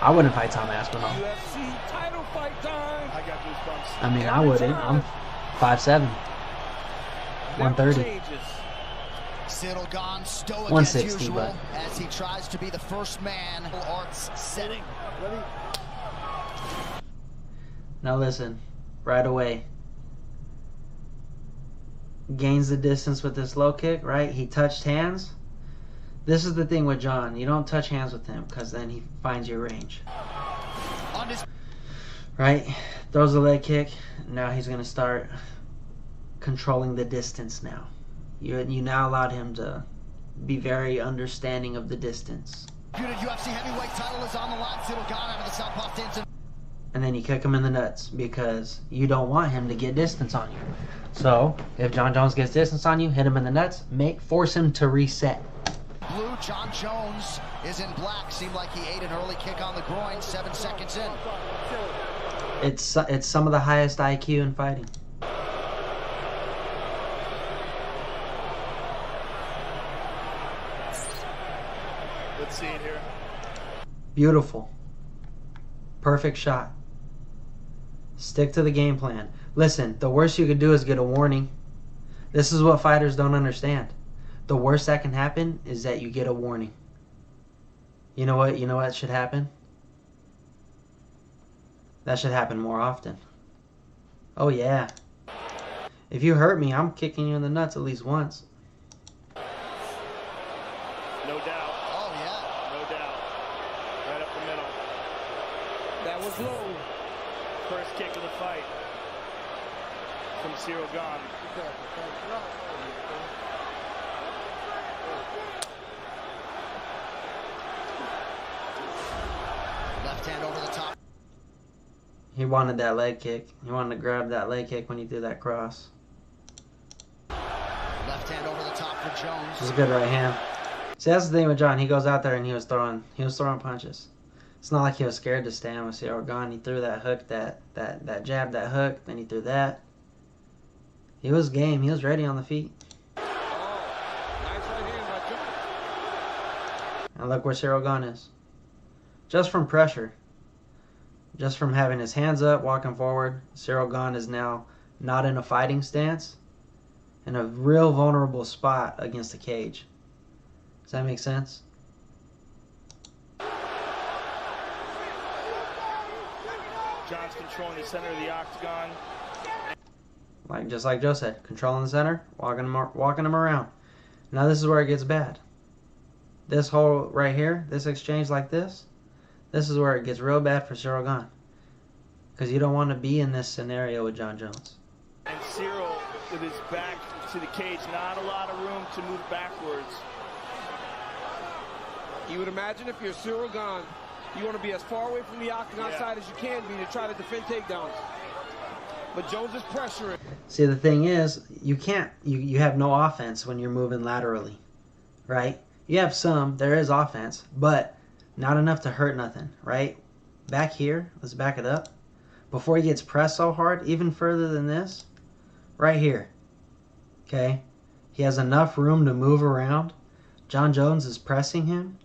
Speaker 1: I wouldn't fight Tom Aspinall.
Speaker 9: UFC title fight time. I got goosebumps.
Speaker 1: I mean, I wouldn't. I'm 5'7", 130.
Speaker 10: Ciryl Gane stoic
Speaker 1: 160,
Speaker 10: as usual,
Speaker 1: but
Speaker 10: as he tries to be the first man arts setting.
Speaker 1: Now listen, right away. Gains the distance with this low kick, right? He touched hands. This is the thing with John. You don't touch hands with him because then he finds your range. Right? Throws the leg kick. Now he's going to start controlling the distance now. You now allowed him to be very understanding of the distance.
Speaker 10: UFC heavyweight title is on the line. Ciryl Gane out of the southpaw stance.
Speaker 1: And then you kick him in the nuts because you don't want him to get distance on you. So if John Jones gets distance on you, hit him in the nuts. Force him to reset.
Speaker 10: Blue, John Jones is in black. Seemed like he ate an early kick on the groin. 7 seconds in.
Speaker 1: It's some of the highest IQ in fighting.
Speaker 2: Let's see it here.
Speaker 1: Beautiful. Perfect shot. Stick to the game plan. Listen, the worst you could do is get a warning. This is what fighters don't understand. The worst that can happen is that you get a warning. You know what? You know what should happen? That should happen more often. Oh yeah. If you hurt me, I'm kicking you in the nuts at least once.
Speaker 2: No doubt.
Speaker 10: Oh, yeah.
Speaker 2: No doubt. Right up the middle.
Speaker 9: That was low.
Speaker 2: First kick of the fight from Ciryl Gane.
Speaker 10: Left hand over the top.
Speaker 1: He wanted that leg kick. He wanted to grab that leg kick when he threw that cross.
Speaker 10: Left hand over the top for Jones.
Speaker 1: This is a good right hand. See, that's the thing with John. He goes out there and he was throwing punches. It's not like he was scared to stand with Ciryl Gane. He threw that hook, that jab, that hook. Then he threw that. He was game. He was ready on the feet.
Speaker 9: Oh, nice right hand by Jones.
Speaker 1: And look where Ciryl Gane is. Just from pressure. Just from having his hands up, walking forward. Ciryl Gane is now not in a fighting stance. In a real vulnerable spot against the cage. Does that make sense?
Speaker 2: John's controlling the center of the octagon.
Speaker 1: Just like Joe said, controlling the center, walking him around. Now this is where it gets bad. This whole right here, this exchange like this is where it gets real bad for Ciryl Gane. Because you don't want to be in this scenario with John Jones.
Speaker 2: And Ciryl, with his back to the cage, not a lot of room to move backwards.
Speaker 9: You would imagine if you're Ciryl Gane, you want to be as far away from the octagon side as you can be to try to defend takedowns. But Jones is pressuring.
Speaker 1: See, the thing is, you have no offense when you're moving laterally, right? You have some, there is offense, but not enough to hurt nothing, right? Back here, let's back it up. Before he gets pressed so hard, even further than this, right here, okay? He has enough room to move around. John Jones is pressing him.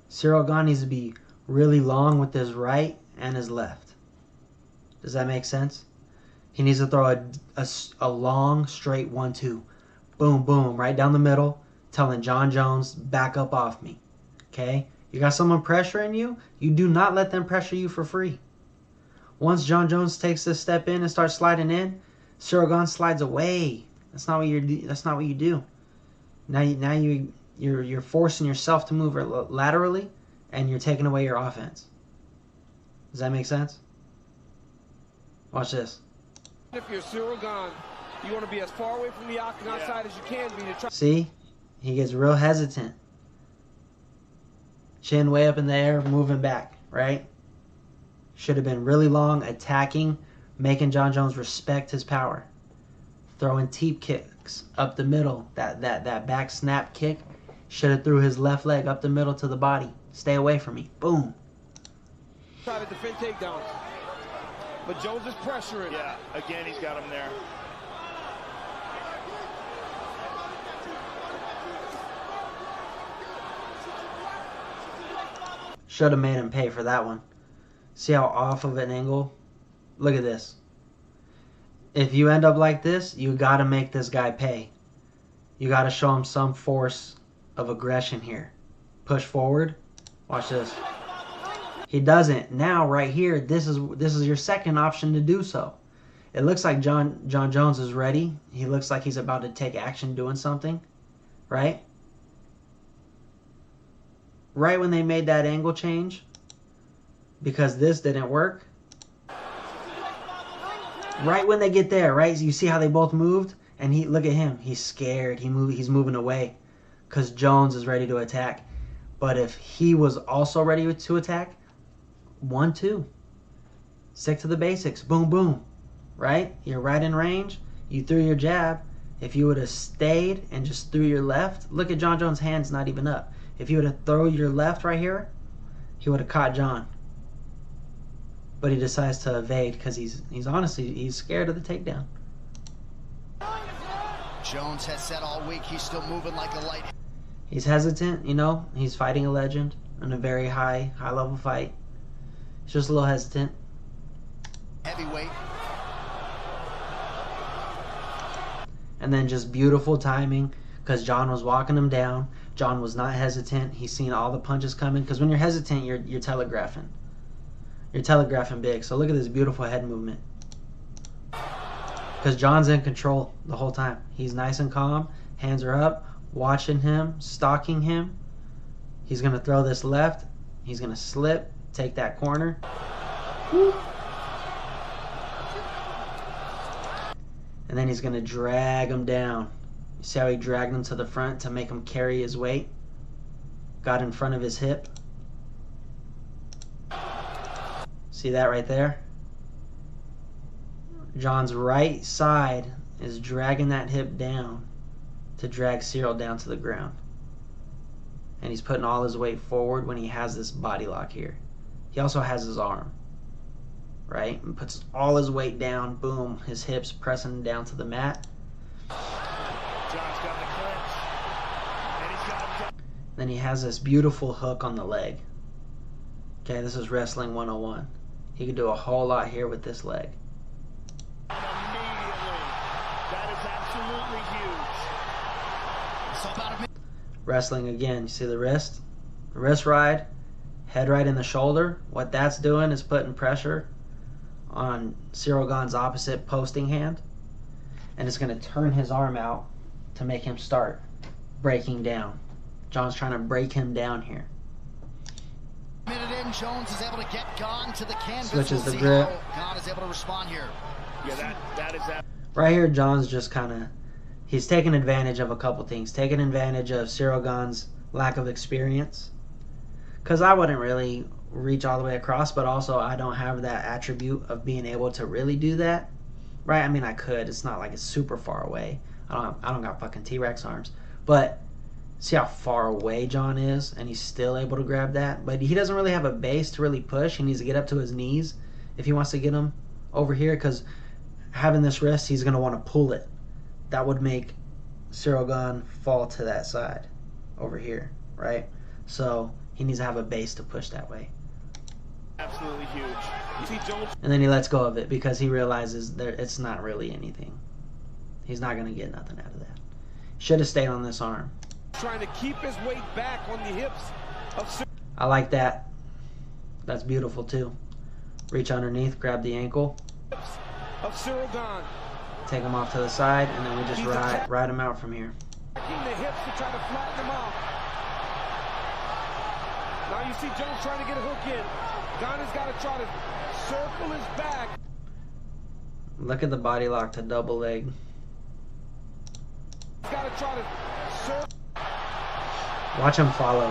Speaker 1: Ciryl Gane needs to be really long with his right and his left. Does that make sense? He needs to throw a long, straight 1-2. Boom, boom, right down the middle, telling John Jones, back up off me. Okay? You got someone pressuring you, you do not let them pressure you for free. Once John Jones takes this step in and starts sliding in, Ciryl Gane slides away. That's not what you do. Now you're forcing yourself to move laterally, and you're taking away your offense. Does that make sense? Watch this.
Speaker 9: If you're Ciryl Gane, you want to be as far away from the octagon side as you can be to try.
Speaker 1: See? He gets real hesitant. Chin way up in the air, moving back, right? Should have been really long, attacking, making Jon Jones respect his power. Throwing teep kicks up the middle. That back snap kick. Should have threw his left leg up the middle to the body. Stay away from me. Boom.
Speaker 9: Try to defend takedowns. But Jones is pressuring.
Speaker 2: Yeah, again, he's got him there.
Speaker 1: Should have made him pay for that one. See how off of an angle? Look at this. If you end up like this, you got to make this guy pay. You got to show him some force of aggression here. Push forward. Watch this. He doesn't. Now, right here, this is your second option to do so. It looks like Jon Jones is ready. He looks like he's about to take action doing something. Right? Right when they made that angle change, because this didn't work. Right when they get there, right? You see how they both moved? And look at him. He's scared. He's moving away because Jones is ready to attack. But if he was also ready to attack, 1-2. Stick to the basics. Boom, boom. Right? You're right in range. You threw your jab. If you would have stayed and just threw your left, look at Jon Jones' hands not even up. If you would have thrown your left right here, he would have caught Jon. But he decides to evade because he's honestly scared of the takedown.
Speaker 10: Jones has said all week he's still moving like a light.
Speaker 1: He's hesitant, you know. He's fighting a legend in a very high level fight. He's just a little hesitant.
Speaker 10: Heavyweight.
Speaker 1: And then just beautiful timing because Jon was walking him down. Jon was not hesitant. He's seen all the punches coming because when you're hesitant, you're telegraphing. You're telegraphing big. So look at this beautiful head movement. Because Jon's in control the whole time. He's nice and calm. Hands are up. Watching him. Stalking him. He's going to throw this left. He's going to slip. Take that corner. Woo. And then he's going to drag him down. You see how he dragged him to the front to make him carry his weight? Got in front of his hip. See that right there? Jon's right side is dragging that hip down to drag Cyril down to the ground. And he's putting all his weight forward when he has this body lock here. He also has his arm. Right? And puts all his weight down. Boom. His hips pressing down to the mat. Then he has this beautiful hook on the leg. Okay, this is Wrestling 101. He could do a whole lot here with this leg.
Speaker 2: That is absolutely huge.
Speaker 1: Wrestling again. You see the wrist? Wrist ride. Head right in the shoulder. What that's doing is putting pressure on Cyril Gane's opposite posting hand. And it's going to turn his arm out to make him start breaking down. Jon's trying to break him down here.
Speaker 10: Minute in, Jones is able to get Gane to the canvas.
Speaker 1: Switches the grip.
Speaker 10: Gane is able to respond here.
Speaker 2: Yeah, that is that.
Speaker 1: Right here, Jon's just kind of, he's taking advantage of a couple things. Taking advantage of Cyril Gane's lack of experience. Because I wouldn't really reach all the way across, but also I don't have that attribute of being able to really do that. Right? I mean, I could. It's not like it's super far away. I don't got fucking T-Rex arms. But see how far away Jon is, and he's still able to grab that. But he doesn't really have a base to really push. He needs to get up to his knees if he wants to get him over here, because having this wrist, he's going to want to pull it. That would make Cyril Gane fall to that side over here, right? So he needs to have a base to push that way.
Speaker 2: Absolutely huge. You see Jones?
Speaker 1: And then he lets go of it because he realizes it's not really anything. He's not going to get nothing out of that. Should have stayed on this arm.
Speaker 9: Trying to keep his weight back on the hips of Cyril.
Speaker 1: I like that. That's beautiful too. Reach underneath, grab the ankle.
Speaker 9: Of Cyril Gane.
Speaker 1: Take him off to the side, and then we just ride him out from here.
Speaker 9: Attacking the hips to try to flatten him out. Now you see Jones trying to get a hook in. Gane has got to try to circle his back.
Speaker 1: Look at the body lock to double leg.
Speaker 9: He's got to try to circle.
Speaker 1: Watch him follow.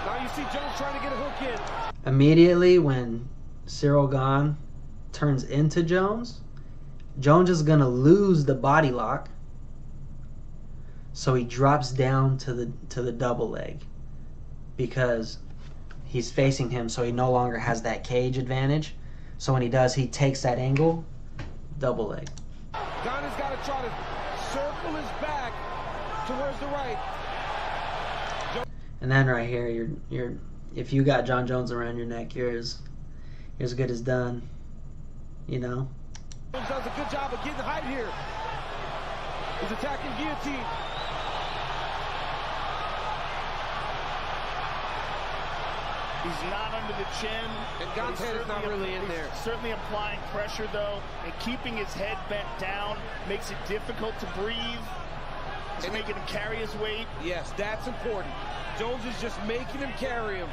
Speaker 9: Now you see Jones trying to get a hook in.
Speaker 1: Immediately when Cyril Gane turns into Jones, Jones is gonna lose the body lock, so he drops down to the double leg because he's facing him, so he no longer has that cage advantage. So when he does, he takes that angle, double leg.
Speaker 9: Gane's got to try to circle his back towards the right.
Speaker 1: And then right here, you're if you got Jon Jones around your neck, you're as good as done. You know.
Speaker 9: Jones does a good job of getting height here. He's attacking guillotine.
Speaker 11: He's not under the chin.
Speaker 9: And Gane's head is not really in there.
Speaker 11: Certainly applying pressure, though, and keeping his head bent down makes it difficult to breathe. It's making him carry his weight.
Speaker 9: Yes, that's important. Jones is just making him carry him.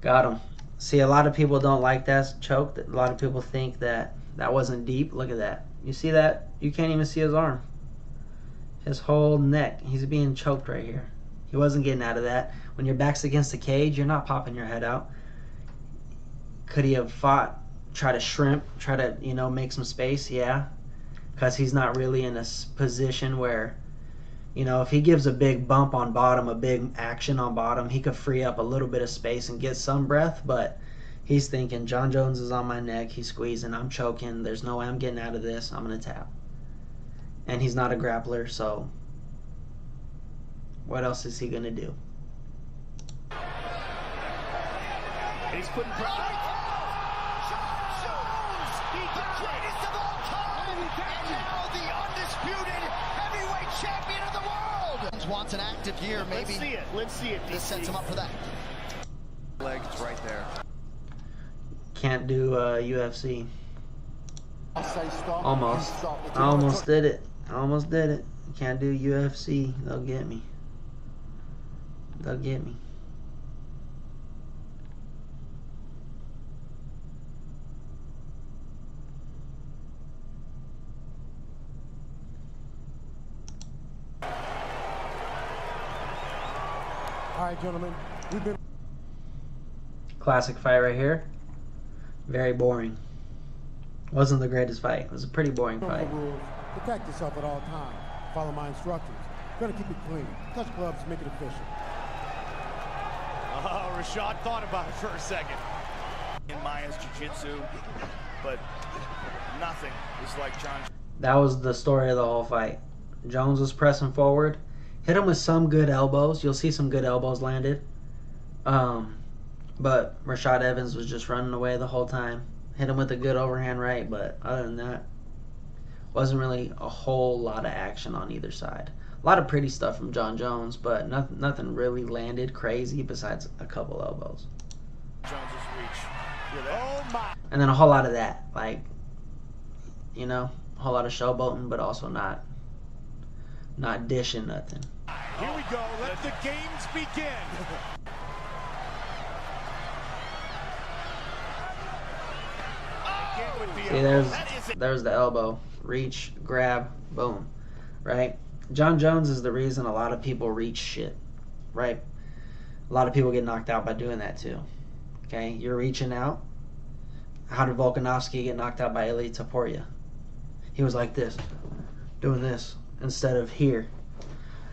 Speaker 1: Got him. See, a lot of people don't like that choke. A lot of people think that wasn't deep. Look at that. You see that? You can't even see his arm. His whole neck. He's being choked right here. He wasn't getting out of that. When your back's against the cage, you're not popping your head out. Could he have fought, try to shrimp, try to, make some space? Yeah. Because he's not really in a position where, if he gives a big bump on bottom, a big action on bottom, he could free up a little bit of space and get some breath. But he's thinking, Jon Jones is on my neck. He's squeezing. I'm choking. There's no way I'm getting out of this. I'm going to tap. And he's not a grappler, so what else is he going to do?
Speaker 11: He's putting pressure.
Speaker 10: Jon Jones, the greatest of all time, and now the undisputed heavyweight champion of the world. Wants an active year, maybe.
Speaker 11: Let's see it. Let's see it.
Speaker 10: This sets him up for that. Legs right there.
Speaker 1: Can't do UFC.
Speaker 8: I say stop.
Speaker 1: Almost.
Speaker 8: You stop. If
Speaker 1: I
Speaker 8: you wanna
Speaker 1: almost
Speaker 8: touch-
Speaker 1: did it. I almost did it. Can't do UFC. They'll get me. They'll get me.
Speaker 8: All right, gentlemen. We've been.
Speaker 1: Classic fight right here. Very boring. Wasn't the greatest fight. It was a pretty boring fight.
Speaker 8: Rules. Protect yourself at all times. Follow my instructions. Gotta keep it clean. Touch gloves, make it official.
Speaker 11: Oh, Rashad thought about it for a second. In Maya's jiu-jitsu, but nothing is like Jon.
Speaker 1: That was the story of the whole fight. Jones was pressing forward. Hit him with some good elbows. You'll see some good elbows landed. But Rashad Evans was just running away the whole time. Hit him with a good overhand right, but other than that, wasn't really a whole lot of action on either side. A lot of pretty stuff from Jon Jones, but nothing really landed crazy besides a couple elbows.
Speaker 11: Jones's reach. Oh my!
Speaker 1: And then a whole lot of that, like, a whole lot of showboating, but also not dishing nothing.
Speaker 11: Here we go. Let the games begin.
Speaker 1: See, there's the elbow. Reach, grab, boom. Right? Jon Jones is the reason a lot of people reach shit. Right? A lot of people get knocked out by doing that too. Okay? You're reaching out. How did Volkanovski get knocked out by Ilia Topuria? He was like this, doing this, instead of here.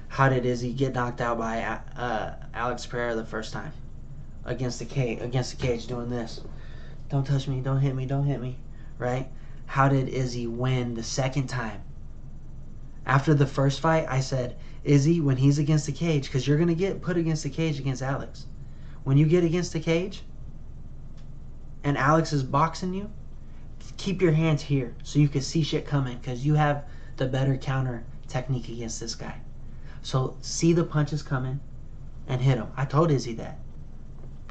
Speaker 1: How did Izzy get knocked out by Alex Pereira the first time? Against the cage, doing this. Don't touch me, don't hit me, don't hit me. Right? How did Izzy win the second time? After the first fight, I said, Izzy, when he's against the cage, because you're going to get put against the cage against Alex. When you get against the cage and Alex is boxing you, keep your hands here so you can see shit coming, because you have the better counter technique against this guy. So see the punches coming and hit him. I told Izzy that.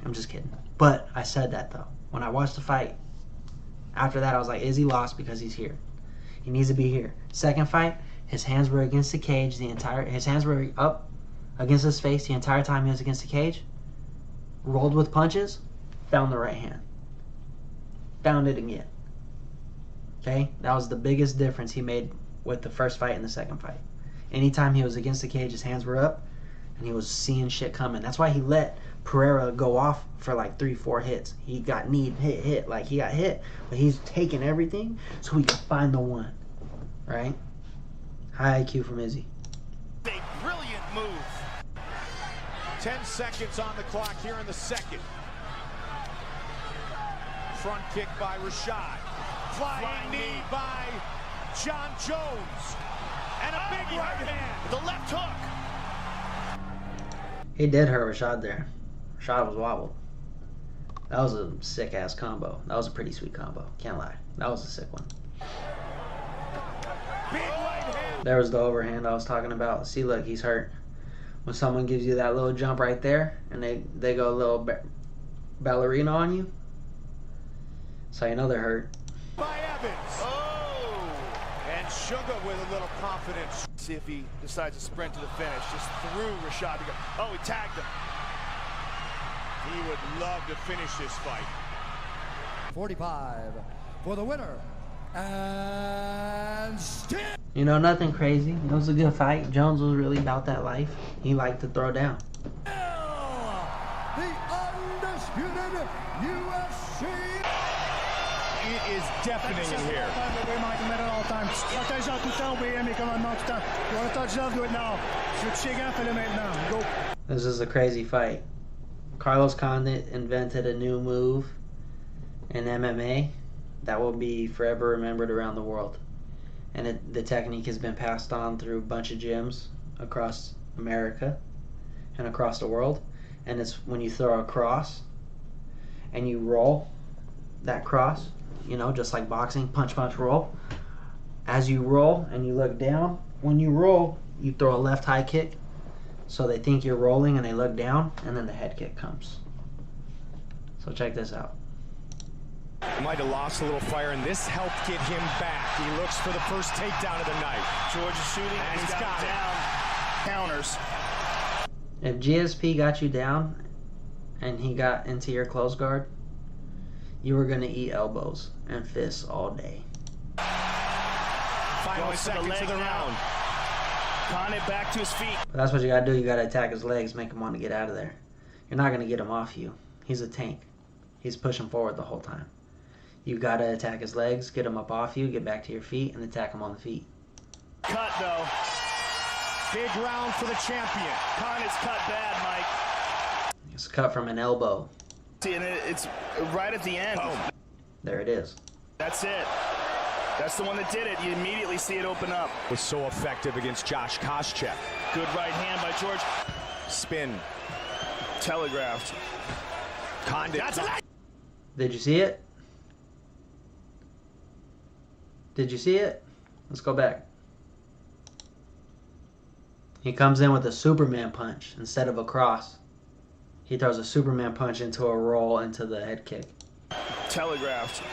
Speaker 1: I'm just kidding. But I said that though. When I watched the fight, after that I was like, Izzy lost because he's here. He needs to be here. Second fight, his hands were against the cage his hands were up against his face the entire time he was against the cage. Rolled with punches, found the right hand. Found it again. Okay? That was the biggest difference he made with the first fight and the second fight. Anytime he was against the cage, his hands were up and he was seeing shit coming. That's why he let Pereira go off for like 3-4 hits. He got kneed, hit. Like, he got hit, but he's taking everything so he can find the one. Right? High IQ from Izzy.
Speaker 10: A brilliant move.
Speaker 12: 10 seconds on the clock here in the second. Front kick by Rashad. Flying knee by John Jones. And a big right hand.
Speaker 10: The left hook.
Speaker 1: He did hurt Rashad there. Rashad was wobbled. That was a sick-ass combo. That was a pretty sweet combo. Can't lie. That was a sick one.
Speaker 12: Big right hand.
Speaker 1: There was the overhand I was talking about. See, look, he's hurt. When someone gives you that little jump right there, and they go a little ballerina on you, so you know they're hurt.
Speaker 12: By Evans. Oh! And Sugar with a little confidence.
Speaker 10: See if he decides to sprint to the finish. Just threw Rashad. Oh, he tagged him.
Speaker 12: He would love to finish this fight.
Speaker 8: 45 for the winner. And still.
Speaker 1: You know, nothing crazy. It was a good fight. Jones was really about that life. He liked to throw down.
Speaker 8: The undisputed UFC.
Speaker 12: It is deafening in here.
Speaker 1: This is a crazy fight. Carlos Condit invented a new move in MMA that will be forever remembered around the world. And the technique has been passed on through a bunch of gyms across America and across the world. And it's when you throw a cross and you roll that cross, you know, just like boxing, punch, punch, roll. As you roll and you look down, when you roll, you throw a left high kick. So they think you're rolling and they look down, and then the head kick comes. So check this out.
Speaker 12: Might have lost a little fire, and this helped get him back. He looks for the first takedown of the night.
Speaker 10: George is shooting, and he's got down. Counters.
Speaker 1: If GSP got you down and he got into your close guard, you were going to eat elbows and fists all day.
Speaker 10: Final seconds of the round. Condit back to his feet.
Speaker 1: But that's what you got to do. You got to attack his legs, make him want to get out of there. You're not going to get him off you. He's a tank. He's pushing forward the whole time. You got to attack his legs, get him up off you, get back to your feet, and attack him on the feet.
Speaker 10: Cut, though.
Speaker 12: Big round for the champion.
Speaker 10: Condit's cut bad, Mike.
Speaker 1: It's cut from an elbow.
Speaker 10: See, and it's right at the end.
Speaker 12: Oh.
Speaker 1: There it is.
Speaker 10: That's it. That's the one that did it. You immediately see it open up.
Speaker 12: Was so effective against Josh Koscheck.
Speaker 10: Good right hand by George.
Speaker 12: Spin.
Speaker 10: Telegraphed.
Speaker 12: Condit.
Speaker 1: Did you see it? Did you see it? Let's go back. He comes in with a Superman punch instead of a cross. He throws a Superman punch into a roll into the head kick.
Speaker 10: Telegraphed.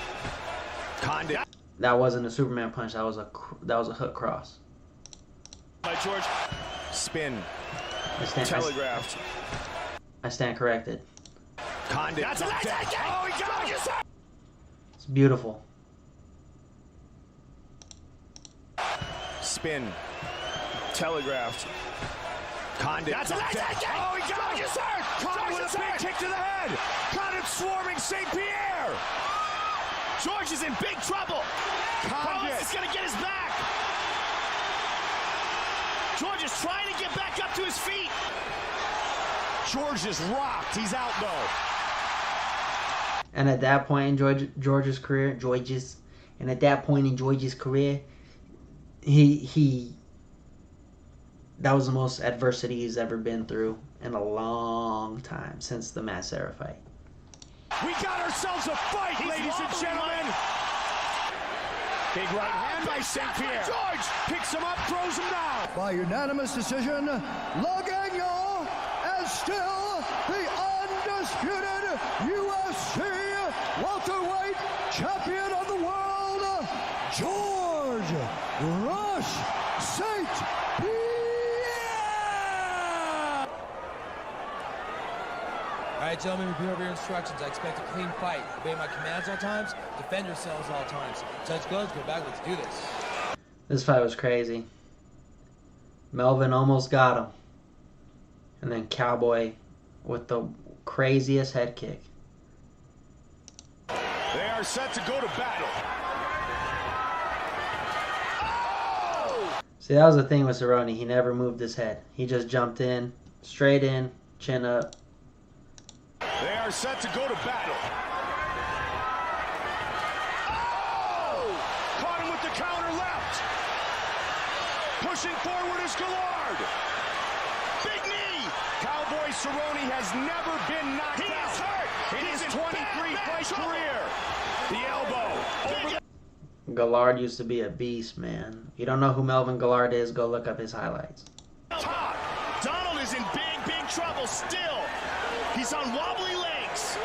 Speaker 12: Condit.
Speaker 1: That wasn't a Superman punch. That was a hook cross.
Speaker 10: By George.
Speaker 12: Spin.
Speaker 10: Telegraphed.
Speaker 1: I stand corrected.
Speaker 12: Condit.
Speaker 10: That's a nice kick. Oh, he got you, sir.
Speaker 1: It's beautiful.
Speaker 12: Spin.
Speaker 10: Telegraphed.
Speaker 12: Condit.
Speaker 10: That's a nice kick. Oh, he got you, sir.
Speaker 12: Condit with a big kick to the head. Condit swarming St. Pierre.
Speaker 10: George is in big trouble. Carlos is going to get his back. George is trying to get back up to his feet.
Speaker 12: George is rocked. He's out, though.
Speaker 1: And at that point in George's career, that was the most adversity he's ever been through in a long time, since the Matt Serra fight.
Speaker 12: We got ourselves a fight, ladies and gentlemen. Big right hand by St. Pierre. George picks him up, throws him down.
Speaker 8: By unanimous decision, Lagana is still the undisputed UFC welterweight champion of the world, George Rush St. Pierre.
Speaker 13: All right, gentlemen, repeat over your instructions. I expect a clean fight. Obey my commands all times. Defend yourselves all times. Judge Gloves, go back. Let's do this.
Speaker 1: This fight was crazy. Melvin almost got him. And then Cowboy with the craziest head kick.
Speaker 12: They are set to go to battle.
Speaker 1: See, that was the thing with Cerrone. He never moved his head. He just jumped in, straight in, chin up.
Speaker 12: They are set to go to battle. Oh! Caught him with the counter left. Pushing forward is Gillard. Big knee. Cowboy Cerrone has never been knocked out. He is hurt. In his 23-fight career. The elbow. Over
Speaker 1: Gillard used to be a beast, man. You don't know who Melvin Gillard is, go look up his highlights.
Speaker 12: top. Donald is in big trouble still. He's on wobbly legs.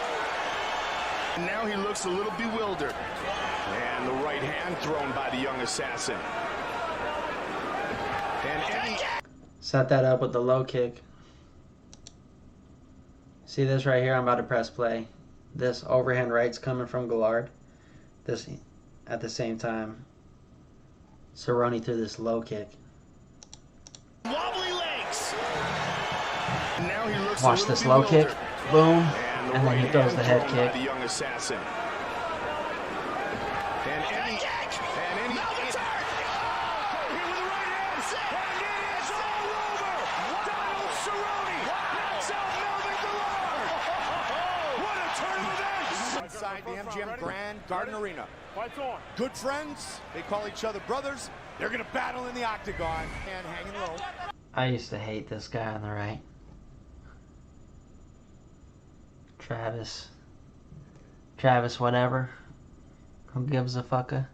Speaker 12: Now he looks a little bewildered. And the right hand thrown by the young assassin. And Eddie...
Speaker 1: Set that up with the low kick. See this right here? I'm about to press play. This overhand right's coming from Gillard. This at the same time. Cerrone threw this low kick.
Speaker 12: Wobbly legs. Now he looks
Speaker 1: Watch this low kick. Boom. And then he throws the head kick.
Speaker 12: The young assassin. And Eddie. And Eddie. Here with the right hand. And it is all over. Donald Cerrone knocks out Melvin Gillard. What a turn of events.
Speaker 14: Inside the MGM Grand Garden Arena. Good friends. They call each other brothers. They're going to battle in the octagon. And hanging low.
Speaker 1: I used to hate this guy on the right. Travis whatever. Who gives a fucker?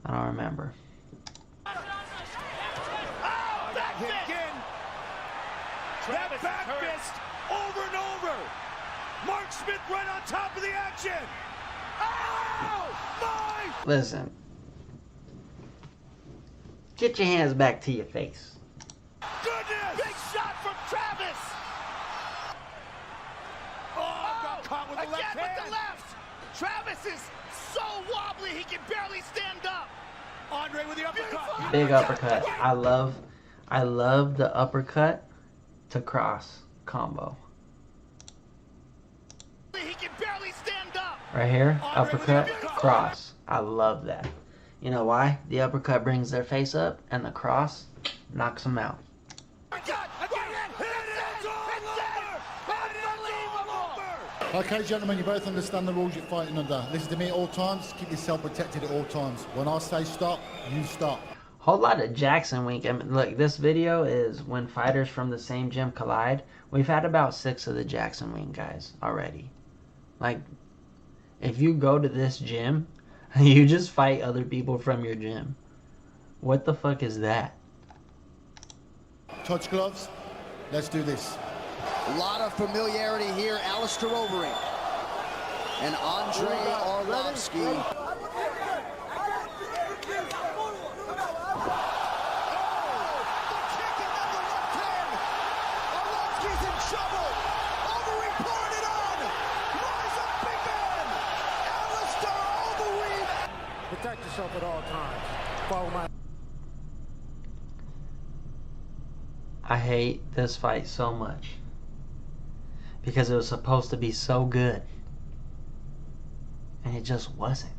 Speaker 1: I don't remember.
Speaker 12: Oh, back fist. Again. That back fist over and over. Mark Smith right on top of the action. Oh, my.
Speaker 1: Listen. Get your hands back to your face.
Speaker 12: Goodness. Big shot from Travis. Got caught with the left hand. With the left. Travis is so wobbly he can barely stand up. Andre with the uppercut.
Speaker 1: Big uppercut. I love the uppercut to cross combo.
Speaker 12: He can barely stand up.
Speaker 1: Right here, uppercut, cross. I love that. You know why? The uppercut brings their face up and the cross knocks them out.
Speaker 8: Okay, gentlemen, you both understand the rules you're fighting under. Listen to me at all times. Keep yourself protected at all times. When I say stop, you stop.
Speaker 1: Whole lot of Jackson Wink. I mean, look, this video is when fighters from the same gym collide. We've had about 6 of the Jackson Wink guys already. Like, if you go to this gym, you just fight other people from your gym. What the fuck is that?
Speaker 8: Touch gloves. Let's do this.
Speaker 10: A lot of familiarity here. Alistair Overeem and Andre Arlovsky.
Speaker 8: Protect yourself at all times. Follow my...
Speaker 1: I hate this fight so much. Because it was supposed to be so good. And it just wasn't.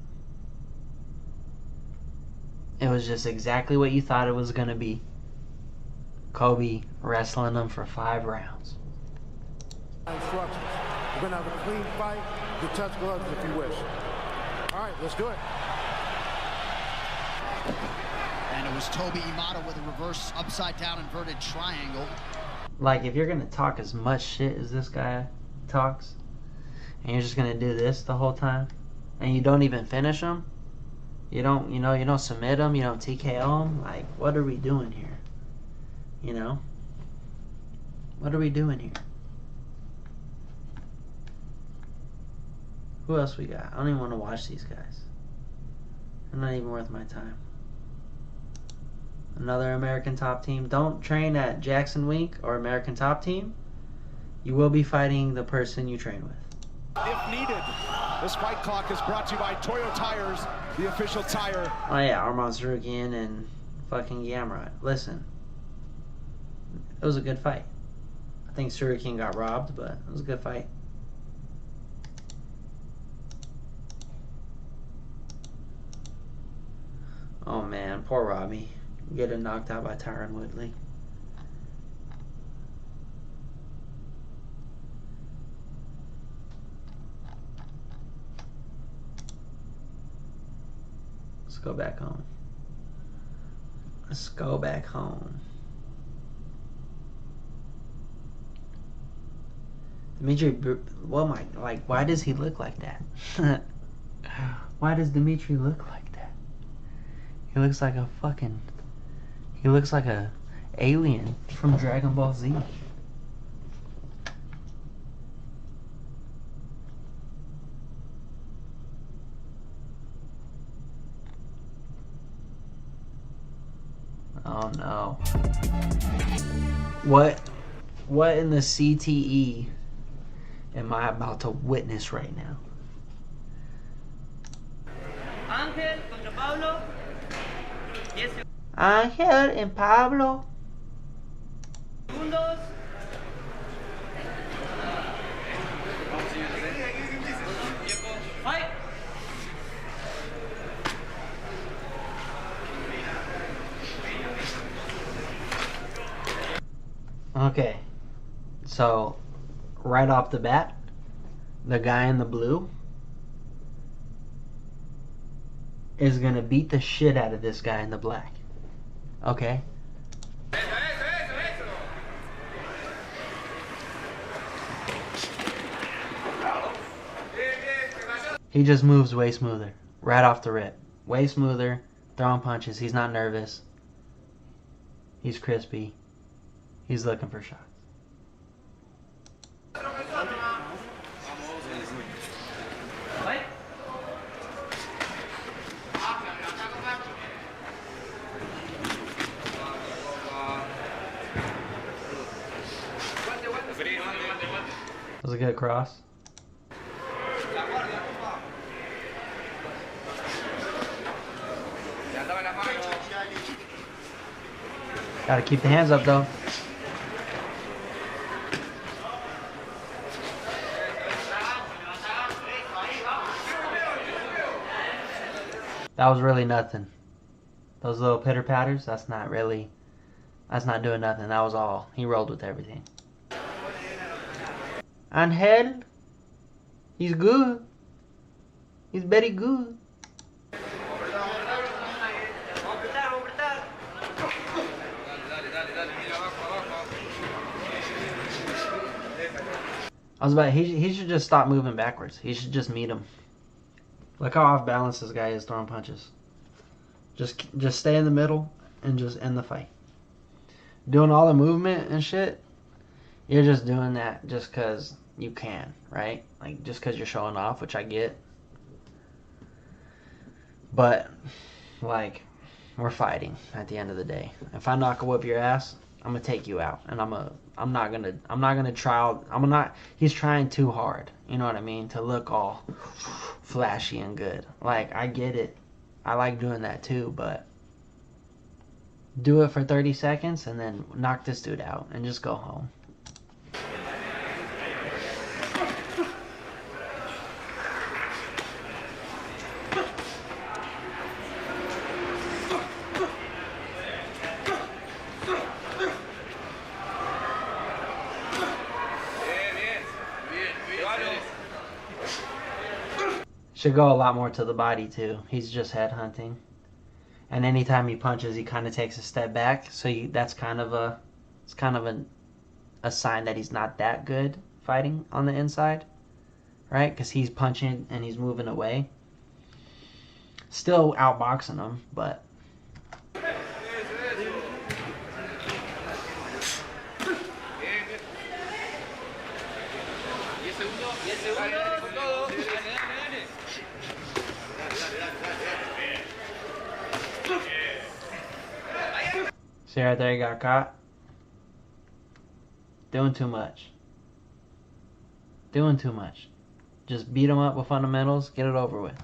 Speaker 1: It was just exactly what you thought it was going to be. Kobe wrestling them for 5 rounds.
Speaker 8: Instructions. We're going to have a clean fight. You can touch gloves if you wish. All right, let's do it.
Speaker 10: And it was Toby Imada with a reverse upside down inverted triangle.
Speaker 1: Like, if you're gonna talk as much shit as this guy talks, and you're just gonna do this the whole time, and you don't even finish him, you don't, you don't submit him, you don't TKO him, like, what are we doing here? You know? What are we doing here? Who else we got? I don't even want to watch these guys. They're not even worth my time. Another American Top Team. Don't train at Jackson Wink or American Top Team. You will be fighting the person you train with.
Speaker 14: If needed, this fight clock is brought to you by Toyo Tires, the official tire.
Speaker 1: Oh yeah, Arman Tsarukyan and fucking Gamrot. Listen, it was a good fight. I think Surukin got robbed, but it was a good fight. Oh man, poor Robbie. Getting knocked out by Tyron Woodley. Let's go back home. Let's go back home. Dimitri, what am I, like, why does he look like that? Why does Dimitri look like that? He looks like a fucking, he looks like a alien from Dragon Ball Z. Oh no. What in the CTE am I about to witness right now?
Speaker 15: Ángel contra Pablo.
Speaker 1: Ángel and Pablo.
Speaker 15: Segundos. Fight.
Speaker 1: Okay, so right off the bat, the guy in the blue is gonna beat the shit out of this guy in the black. Okay? He just moves way smoother, right off the rip. Way smoother, throwing punches. He's not nervous. He's crispy. He's looking for shots. That was a good cross. Gotta keep the hands up though. That was really nothing. Those little pitter patters, that's not doing nothing. That was all. He rolled with everything. Angel, he's good. He's very good. I was about, he should just stop moving backwards. He should just meet him. Look how off balance this guy is throwing punches. Just stay in the middle and just end the fight. Doing all the movement and shit, you're just doing that just because you can, right? Like, just because you're showing off, which I get. But, like, we're fighting at the end of the day. If I knock a whoop your ass, I'm gonna take you out, and he's trying too hard, you know what I mean, to look all flashy and good. Like, I get it, I like doing that too, but do it for 30 seconds and then knock this dude out and just go home. Should go a lot more to the body too. He's just head hunting, and anytime he punches, he kind of takes a step back. So that's kind of a sign that he's not that good fighting on the inside, right? Because he's punching and he's moving away. Still outboxing him, but. See right there, he got caught. Doing too much. Doing too much. Just beat him up with fundamentals, get it over with.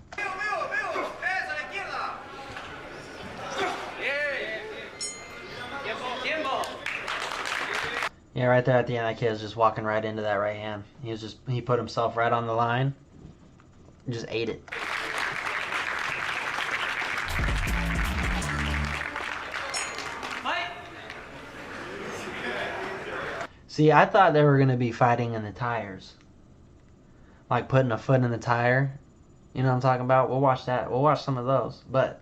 Speaker 1: Yeah, right there at the end, that kid was just walking right into that right hand. He put himself right on the line. And just ate it. See, I thought they were going to be fighting in the tires. Like putting a foot in the tire. You know what I'm talking about? We'll watch that. We'll watch some of those. But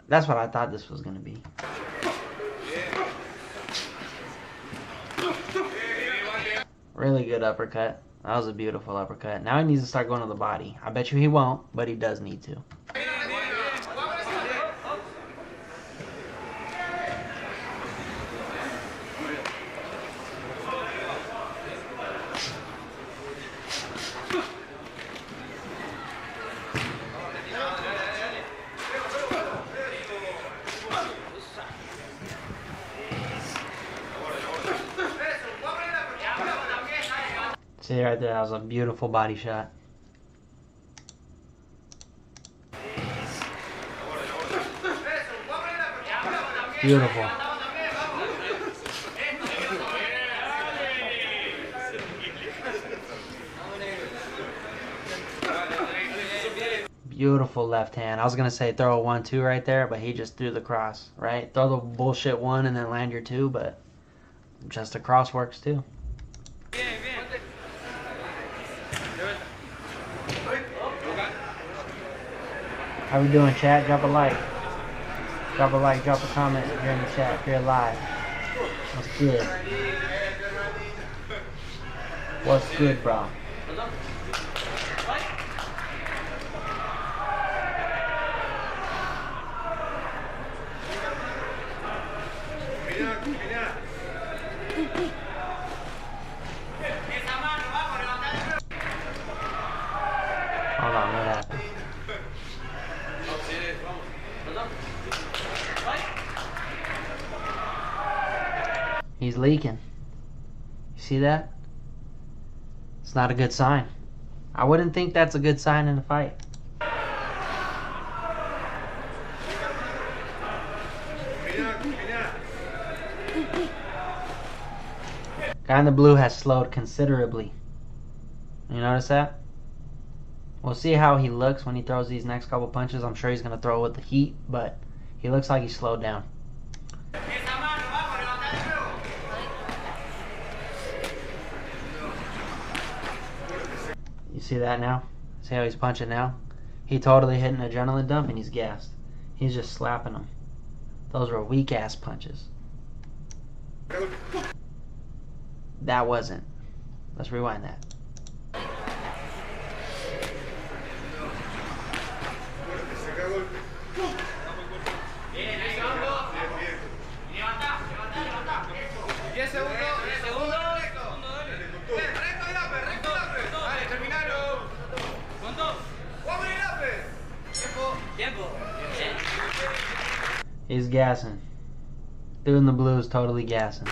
Speaker 1: that's what I thought this was going to be. Really good uppercut. That was a beautiful uppercut. Now he needs to start going to the body. I bet you he won't, but he does need to. See right there, that was a beautiful body shot. Beautiful. Beautiful left hand. I was going to say throw a 1-2 right there, but he just threw the cross, right? Throw the bullshit 1 and then land your 2, but just a cross works too. How we doing, chat? Drop a like. Drop a like, drop a comment if you're in the chat, if you're live. What's good? What's good, bro? Hold on, what happened? He's leaking. You see that? It's not a good sign. I wouldn't think that's a good sign in a fight. Guy in the blue has slowed considerably. You notice that? We'll see how he looks when he throws these next couple punches. I'm sure he's going to throw with the heat, but he looks like he's slowed down. You see that now? See how he's punching now? He totally hit an adrenaline dump and he's gassed. He's just slapping them. Those were weak ass punches. That wasn't. Let's rewind that. He's gassing. Dude in the blue is totally gassing.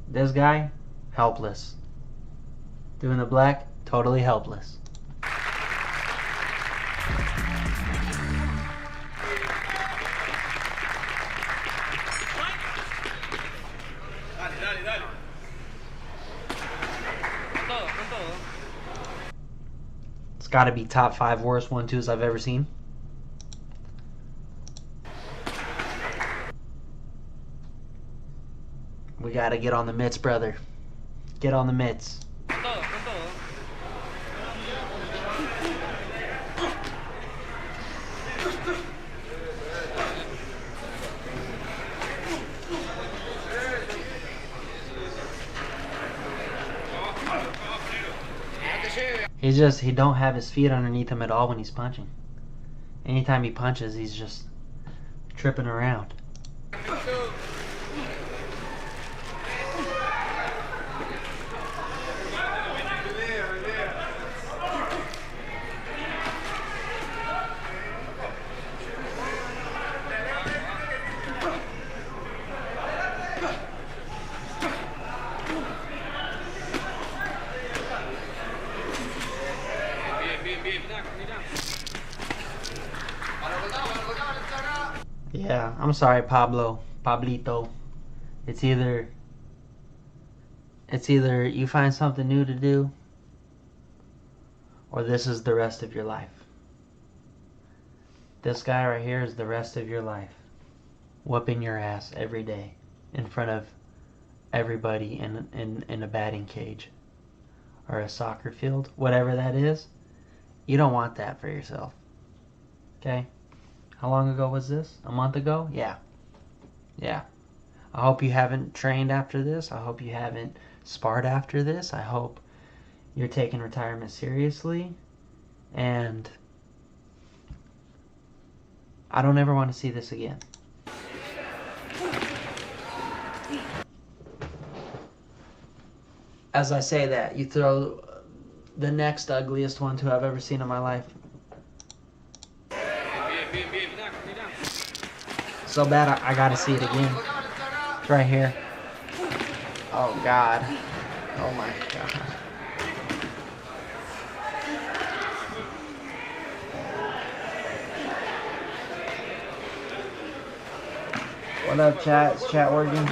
Speaker 1: This guy, helpless. Dude in the black, totally helpless. It's gotta be top 5 worst 1-2s I've ever seen. We gotta get on the mitts, brother. Get on the mitts. He don't have his feet underneath him at all when he's punching. Anytime he punches, he's just tripping around. Yeah, I'm sorry, Pablito. It's either you find something new to do, or this is the rest of your life. This guy right here is the rest of your life. Whooping your ass every day in front of everybody in a batting cage or a soccer field, whatever that is. You don't want that for yourself. Okay? How long ago was this? A month ago? Yeah. Yeah. I hope you haven't trained after this. I hope you haven't sparred after this. I hope you're taking retirement seriously. And I don't ever want to see this again. As I say that, you throw the next ugliest one to I've ever seen in my life. So bad I gotta see it again. It's right here. Oh God. Oh my God. What up, chat? Is chat working?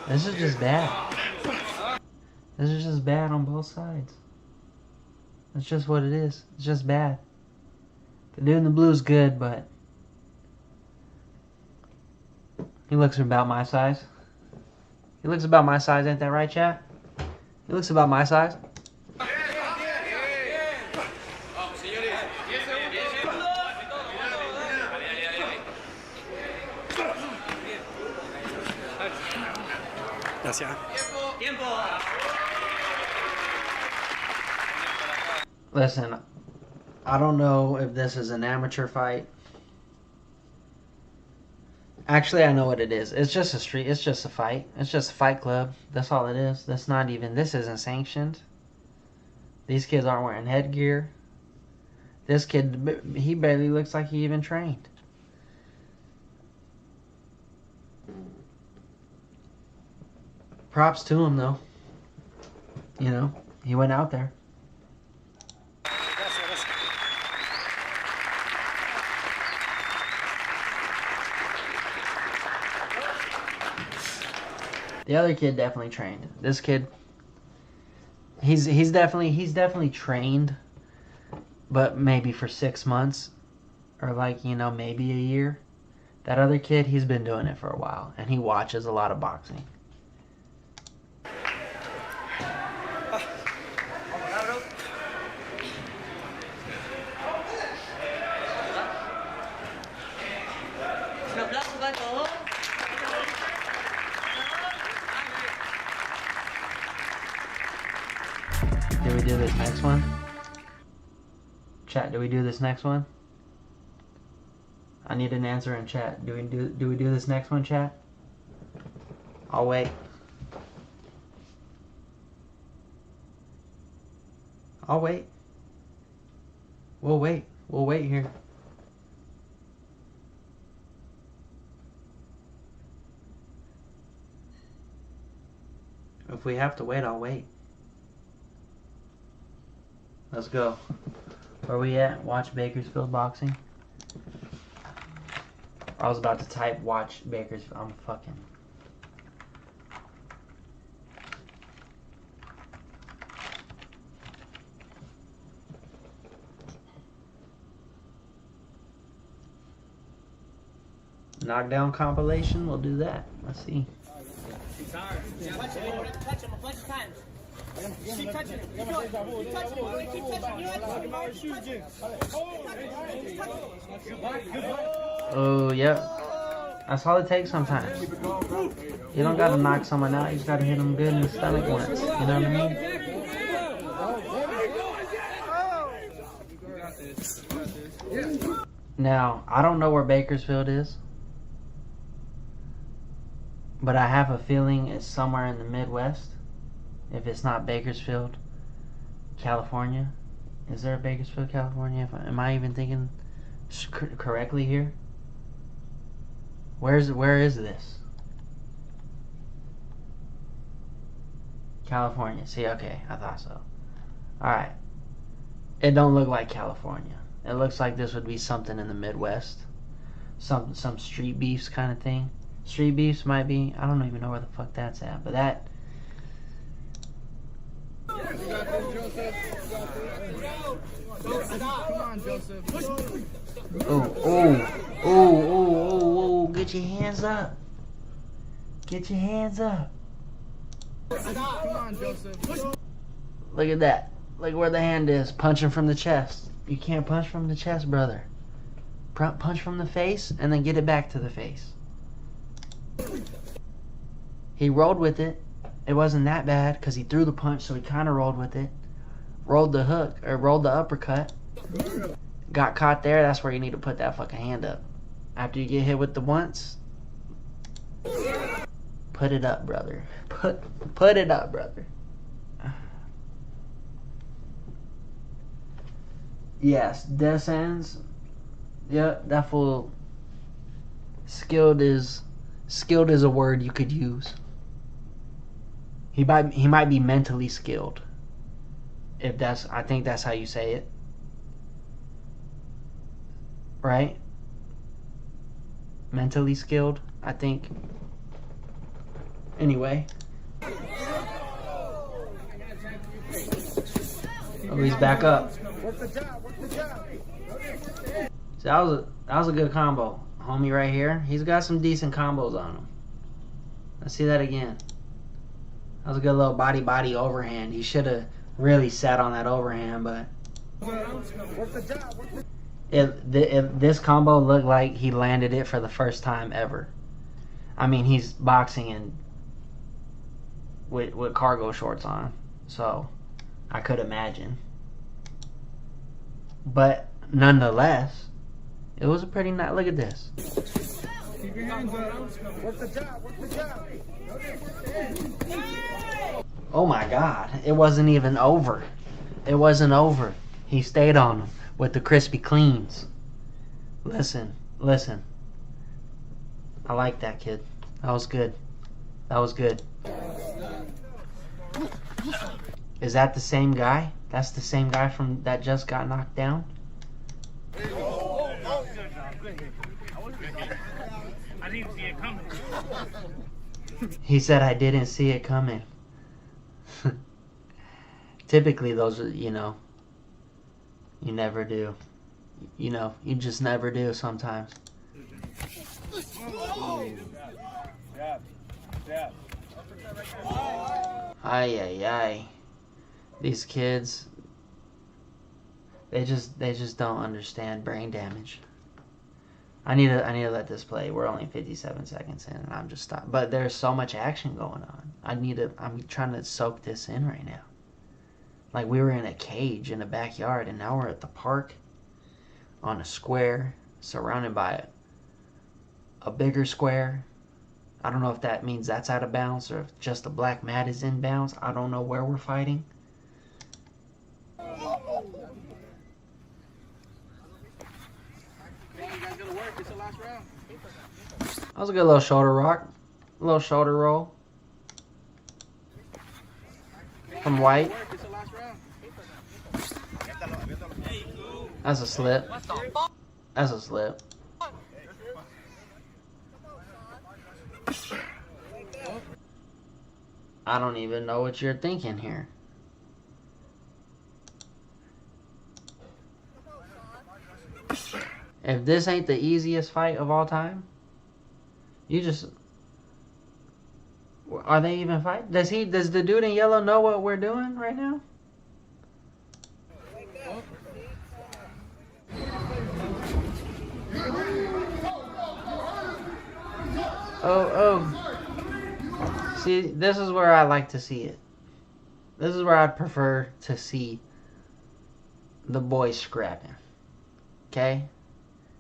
Speaker 1: This is just bad. This is just bad on both sides. That's just what it is. It's just bad. The dude in the blue is good, but he looks about my size. He looks about my size, ain't that right, chat? He looks about my size. Listen, I don't know if this is an amateur fight. Actually, I know what it is. It's just a street. It's just a fight. It's just a fight club. That's all it is. That's not even. This isn't sanctioned. These kids aren't wearing headgear. This kid, he barely looks like he even trained. Props to him, though. You know, he went out there. The other kid definitely trained. This kid, he's definitely trained, but maybe for 6 months, or like, you know, maybe a year. That other kid, he's been doing it for a while, and he watches a lot of boxing. Do we do this next one? Chat, do we do this next one? I need an answer in chat. Do we do this next one, chat? I'll wait. I'll wait. We'll wait. We'll wait here. If we have to wait, I'll wait. Let's go. Where we at? Watch Bakersfield boxing. I was about to type watch Bakersfield. I'm fucking. Knockdown compilation. We'll do that. Let's see.
Speaker 15: Touch him a bunch of times. Keep touching him. Keep touching him. Keep touching him.
Speaker 1: Oh, yeah. That's all it takes sometimes. You don't gotta knock someone out. You just gotta hit them good in the stomach once. You know what I mean? Now, I don't know where Bakersfield is, but I have a feeling it's somewhere in the Midwest. If it's not Bakersfield, California. Is there a Bakersfield, California? Am I even thinking correctly here? Where is this? California. See, okay, I thought so. Alright. It don't look like California. It looks like this would be something in the Midwest. Some street beefs kind of thing. Street beefs might be. I don't even know where the fuck that's at. But that... Oh, get your hands up. Get your hands up. Look at that. Look where the hand is. Punching from the chest. You can't punch from the chest, brother. Punch from the face and then get it back to the face. He rolled with it. It wasn't that bad because he threw the punch, so he kind of rolled with it. Rolled the hook, or rolled the uppercut. Got caught there. That's where you need to put that fucking hand up. After you get hit with the once, put it up, brother. Put it up, brother. Yes, Descends. Yeah, that fool. Skilled is a word you could use. He might be mentally skilled. If that's, I think that's how you say it. Right? Mentally skilled, I think. Anyway. Oh, he's back up. So that was a good combo. Homie right here, he's got some decent combos on him. Let's see that again. That was a good little body overhand. He should have really sat on that overhand, but this combo looked like he landed it for the first time ever. I mean, he's boxing in with cargo shorts on, so I could imagine. But nonetheless, it was a pretty nice. Look at this.
Speaker 15: Keep your hands up. Work the jab. Work the jab.
Speaker 1: Oh my God! It wasn't even over. It wasn't over. He stayed on him with the crispy cleans. Listen. I like that, kid. That was good. Is that the same guy? That's the same guy from that just got knocked down?
Speaker 15: I didn't see it coming.
Speaker 1: He said I didn't see it coming. Typically those are, you never do. You just never do sometimes. Ay. These kids, they just don't understand brain damage. I need to let this play. We're only 57 seconds in and I'm just stopped. But there's so much action going on. I'm trying to soak this in right now. Like we were in a cage in the backyard and now we're at the park on a square surrounded by a bigger square. I don't know if that means that's out of bounds or if just the black mat is in bounds. I don't know where we're fighting. That was a good little shoulder rock. A little shoulder roll. From White. That's a slip. That's a slip. I don't even know what you're thinking here. If this ain't the easiest fight of all time, you just... Are they even fighting? Does the dude in yellow know what we're doing right now? Oh. See, this is where I like to see it. This is where I'd prefer to see the boys scrapping. Okay?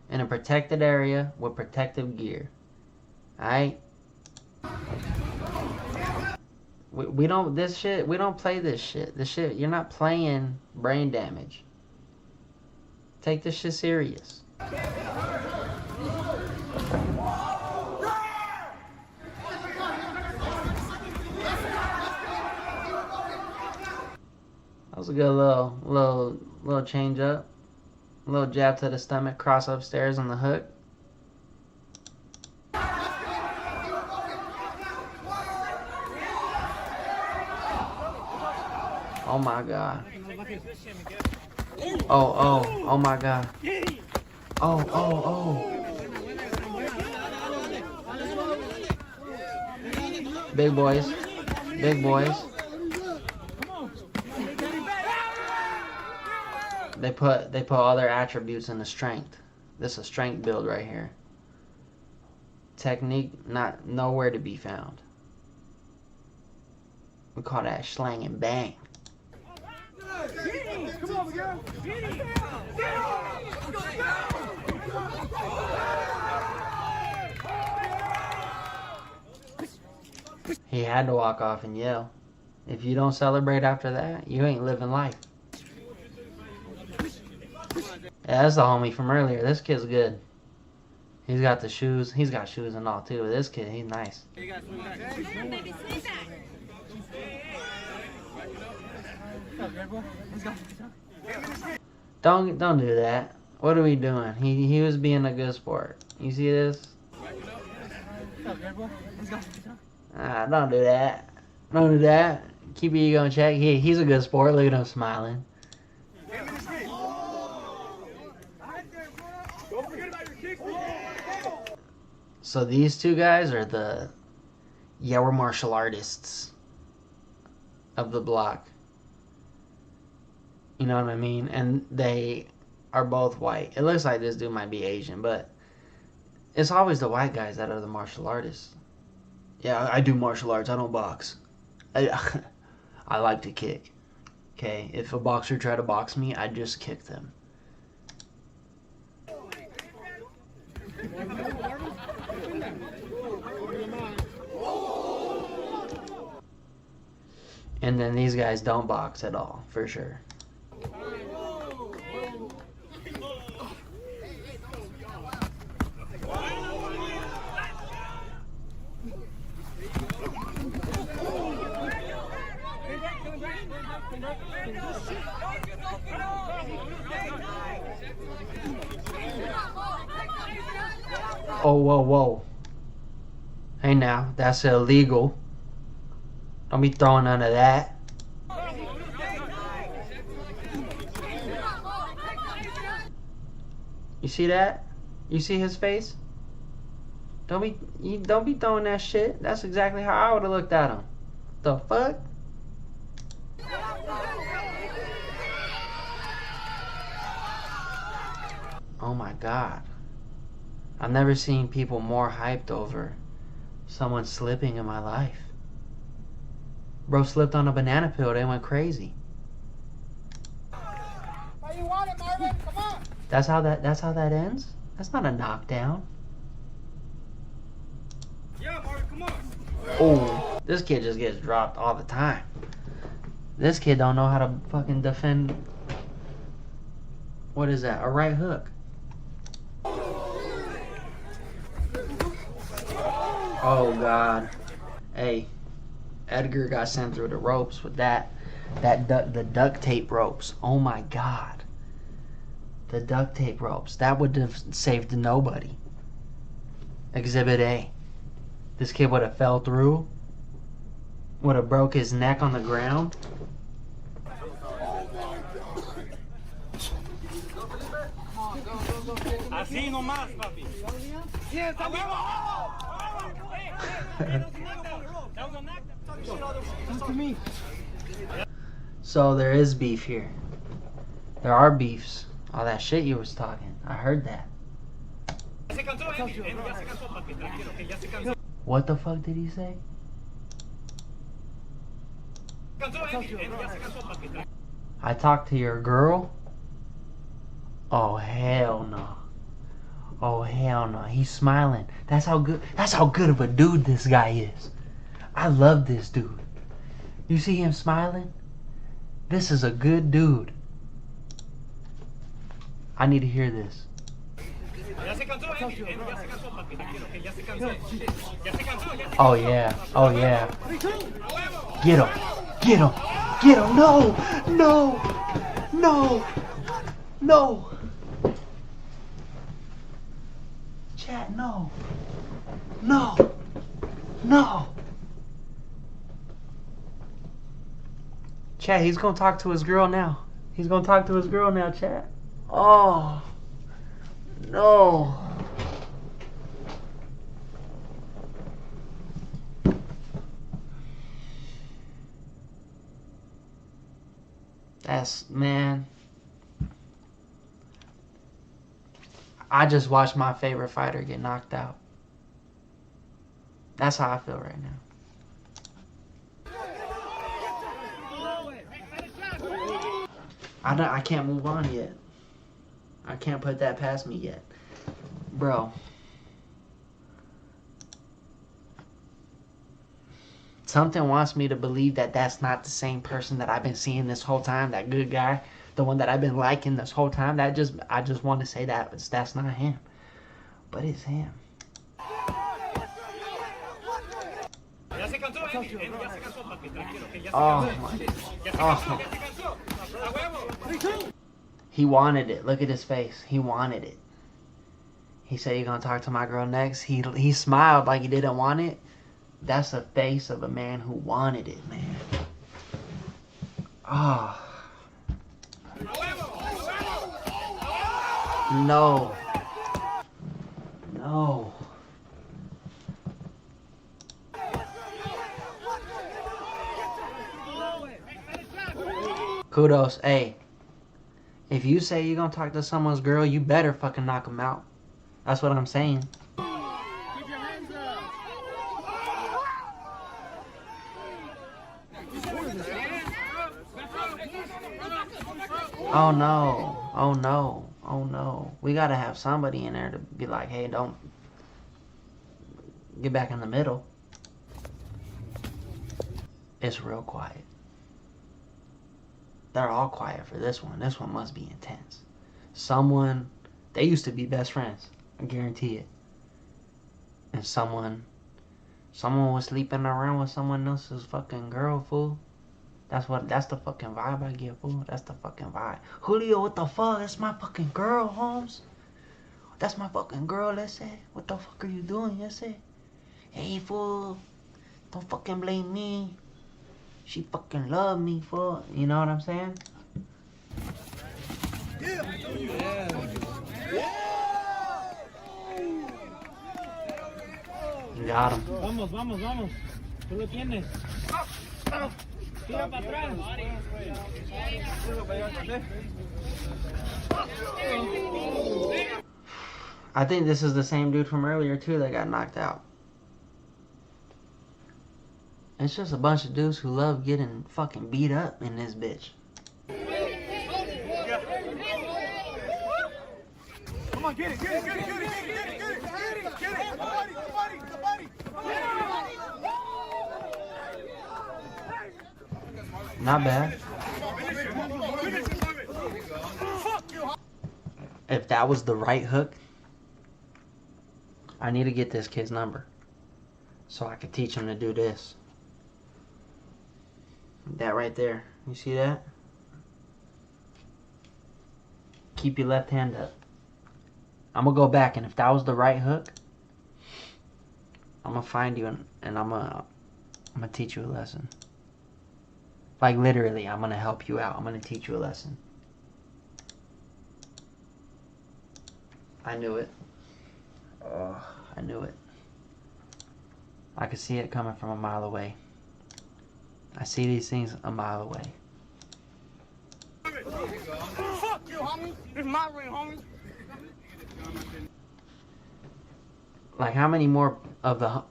Speaker 1: In a protected area with protective gear. Alright? We don't play this shit. This shit, you're not playing brain damage. Take this shit serious. was a good little change up. A little jab to the stomach, cross upstairs on the hook. Oh my god. Oh my god. Oh. Big boys. Big boys. They put all their attributes into strength. This is a strength build right here. Technique nowhere to be found. We call that slang and bang.
Speaker 15: Come on, Miguel.
Speaker 1: He had to walk off and yell. If you don't celebrate after that, you ain't living life. Yeah, that's the homie from earlier. This kid's good. He's got the shoes. He's got shoes and all too. But this kid, he's nice. Don't do that. What are we doing? He was being a good sport. You see this? Don't do that. Don't do that. Keep your ego in check. He's a good sport. Look at him smiling. So these two guys are the we're martial artists of the block. You know what I mean? And they are both white. It looks like this dude might be Asian, but it's always the white guys that are the martial artists. Yeah, I do martial arts. I don't box. I like to kick. Okay, if a boxer tried to box me, I'd just kick them. And then these guys don't box at all, for sure. Oh, whoa. Hey now, that's illegal. Don't be throwing none of that. You see that? You see his face? Don't be throwing that shit. That's exactly how I would have looked at him. The fuck? Oh my god. I've never seen people more hyped over someone slipping in my life. Bro slipped on a banana peel, they went crazy.
Speaker 15: Oh, you want it, Marvin? Come on.
Speaker 1: That's how that ends? That's not a knockdown.
Speaker 15: Yeah, Marvin, come on.
Speaker 1: Oh, this kid just gets dropped all the time. This kid don't know how to fucking defend. What is that? A right hook. Oh god. Hey, Edgar got sent through the ropes with the duct tape ropes. Oh my god. The duct tape ropes. That would have saved nobody. Exhibit A. This kid would have fell through. Would have broke his neck on the ground.
Speaker 15: Así nomás, papi. Yes,
Speaker 1: So there is beef here. There are beefs. All that shit you was talking. I heard that. What the fuck did he say? I talked to your girl? Oh hell no. Oh hell no. He's smiling. That's how good of a dude this guy is. I love this dude. You see him smiling? This is a good dude. I need to hear this. Oh yeah. Oh yeah. Get him. Get him. Get him! No! No! No! No! Chat, no! No! No! Chat, he's gonna talk to his girl now. He's gonna talk to his girl now, chat. Oh! No! That's, man. I just watched my favorite fighter get knocked out. That's how I feel right now. I can't move on yet. I can't put that past me yet. Bro. Something wants me to believe that that's not the same person that I've been seeing this whole time. That good guy. The one that I've been liking this whole time. I just want to say that that's not him. But it's him. Oh my. Oh. He wanted it. Look at his face. He wanted it. He said he's gonna talk to my girl next. He smiled like he didn't want it. That's the face of a man who wanted it, man. Oh. No. No. Kudos. Hey, if you say you're gonna talk to someone's girl, you better fucking knock them out. That's what I'm saying. Oh no. Oh no. Oh no. We gotta have somebody in there to be like, hey, don't get back in the middle. It's real quiet. They're all quiet for this one. This one must be intense. They used to be best friends. I guarantee it. And someone was sleeping around with someone else's fucking girl, fool. That's the fucking vibe I get, fool. That's the fucking vibe. Julio, what the fuck? That's my fucking girl, Holmes. That's my fucking girl, let's say. What the fuck are you doing, let's say? Hey, fool. Don't fucking blame me. She fucking love me, fool. You know what I'm saying? Got him.
Speaker 15: Vamos, vamos, vamos. Tú lo tienes. Tira para atrás.
Speaker 1: I think this is the same dude from earlier, too, that got knocked out. It's just a bunch of dudes who love getting fucking beat up in this bitch.
Speaker 15: Come on, get it, get it, get it, get it, get it, get it, get it, get it, somebody, somebody, somebody.
Speaker 1: Not bad. If that was the right hook, I need to get this kid's number so I could teach him to do this. That right there. You see that? Keep your left hand up. I'm going to go back, and if that was the right hook, I'm going to find you and I'm going to teach you a lesson. Like literally, I'm going to help you out. I'm going to teach you a lesson. I knew it. Oh, I knew it. I could see it coming from a mile away. I see these things a mile away.
Speaker 15: Fuck you, homie. This is my ring, homie.
Speaker 1: Like, how many more of the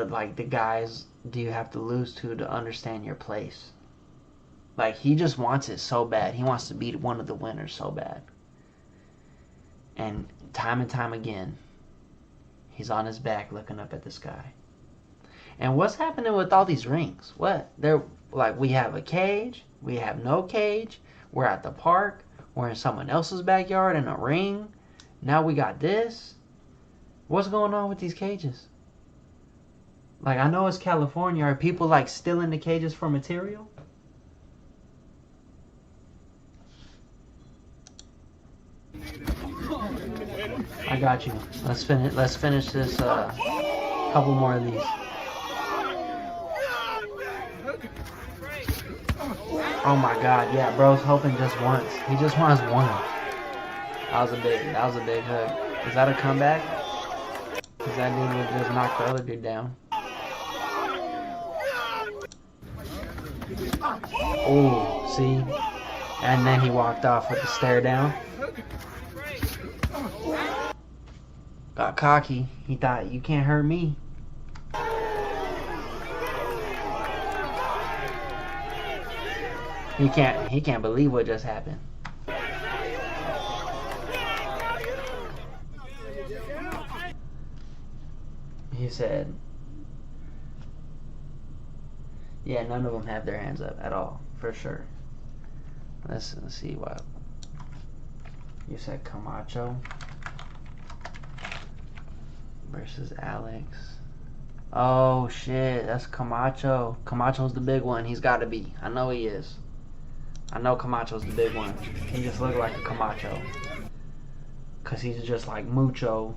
Speaker 1: like the guys do you have to lose to understand your place? Like, he just wants it so bad. He wants to be one of the winners so bad. And time again, he's on his back looking up at the sky. And what's happening with all these rings? What? They're like, we have a cage, we have no cage, we're at the park, we're in someone else's backyard in a ring. Now we got this. What's going on with these cages? Like, I know it's California. Are people like still in the cages for material? got you. Let's finish this. Couple more of these. Oh my God! Yeah, bro's hoping just once. He just wants one. That was a big hook. Is that a comeback? Because that dude would just knock the other dude down. Oh, see? And then he walked off with the stare down. Got cocky. He thought, you can't hurt me. He can't believe what just happened. He said, yeah, none of them have their hands up at all, for sure. Let's see what you said. Camacho versus Alex. Oh shit, that's Camacho. Camacho's the big one. He's got to be. I know he is. I know Camacho's the big one. He just look like a Camacho, cause he's just like mucho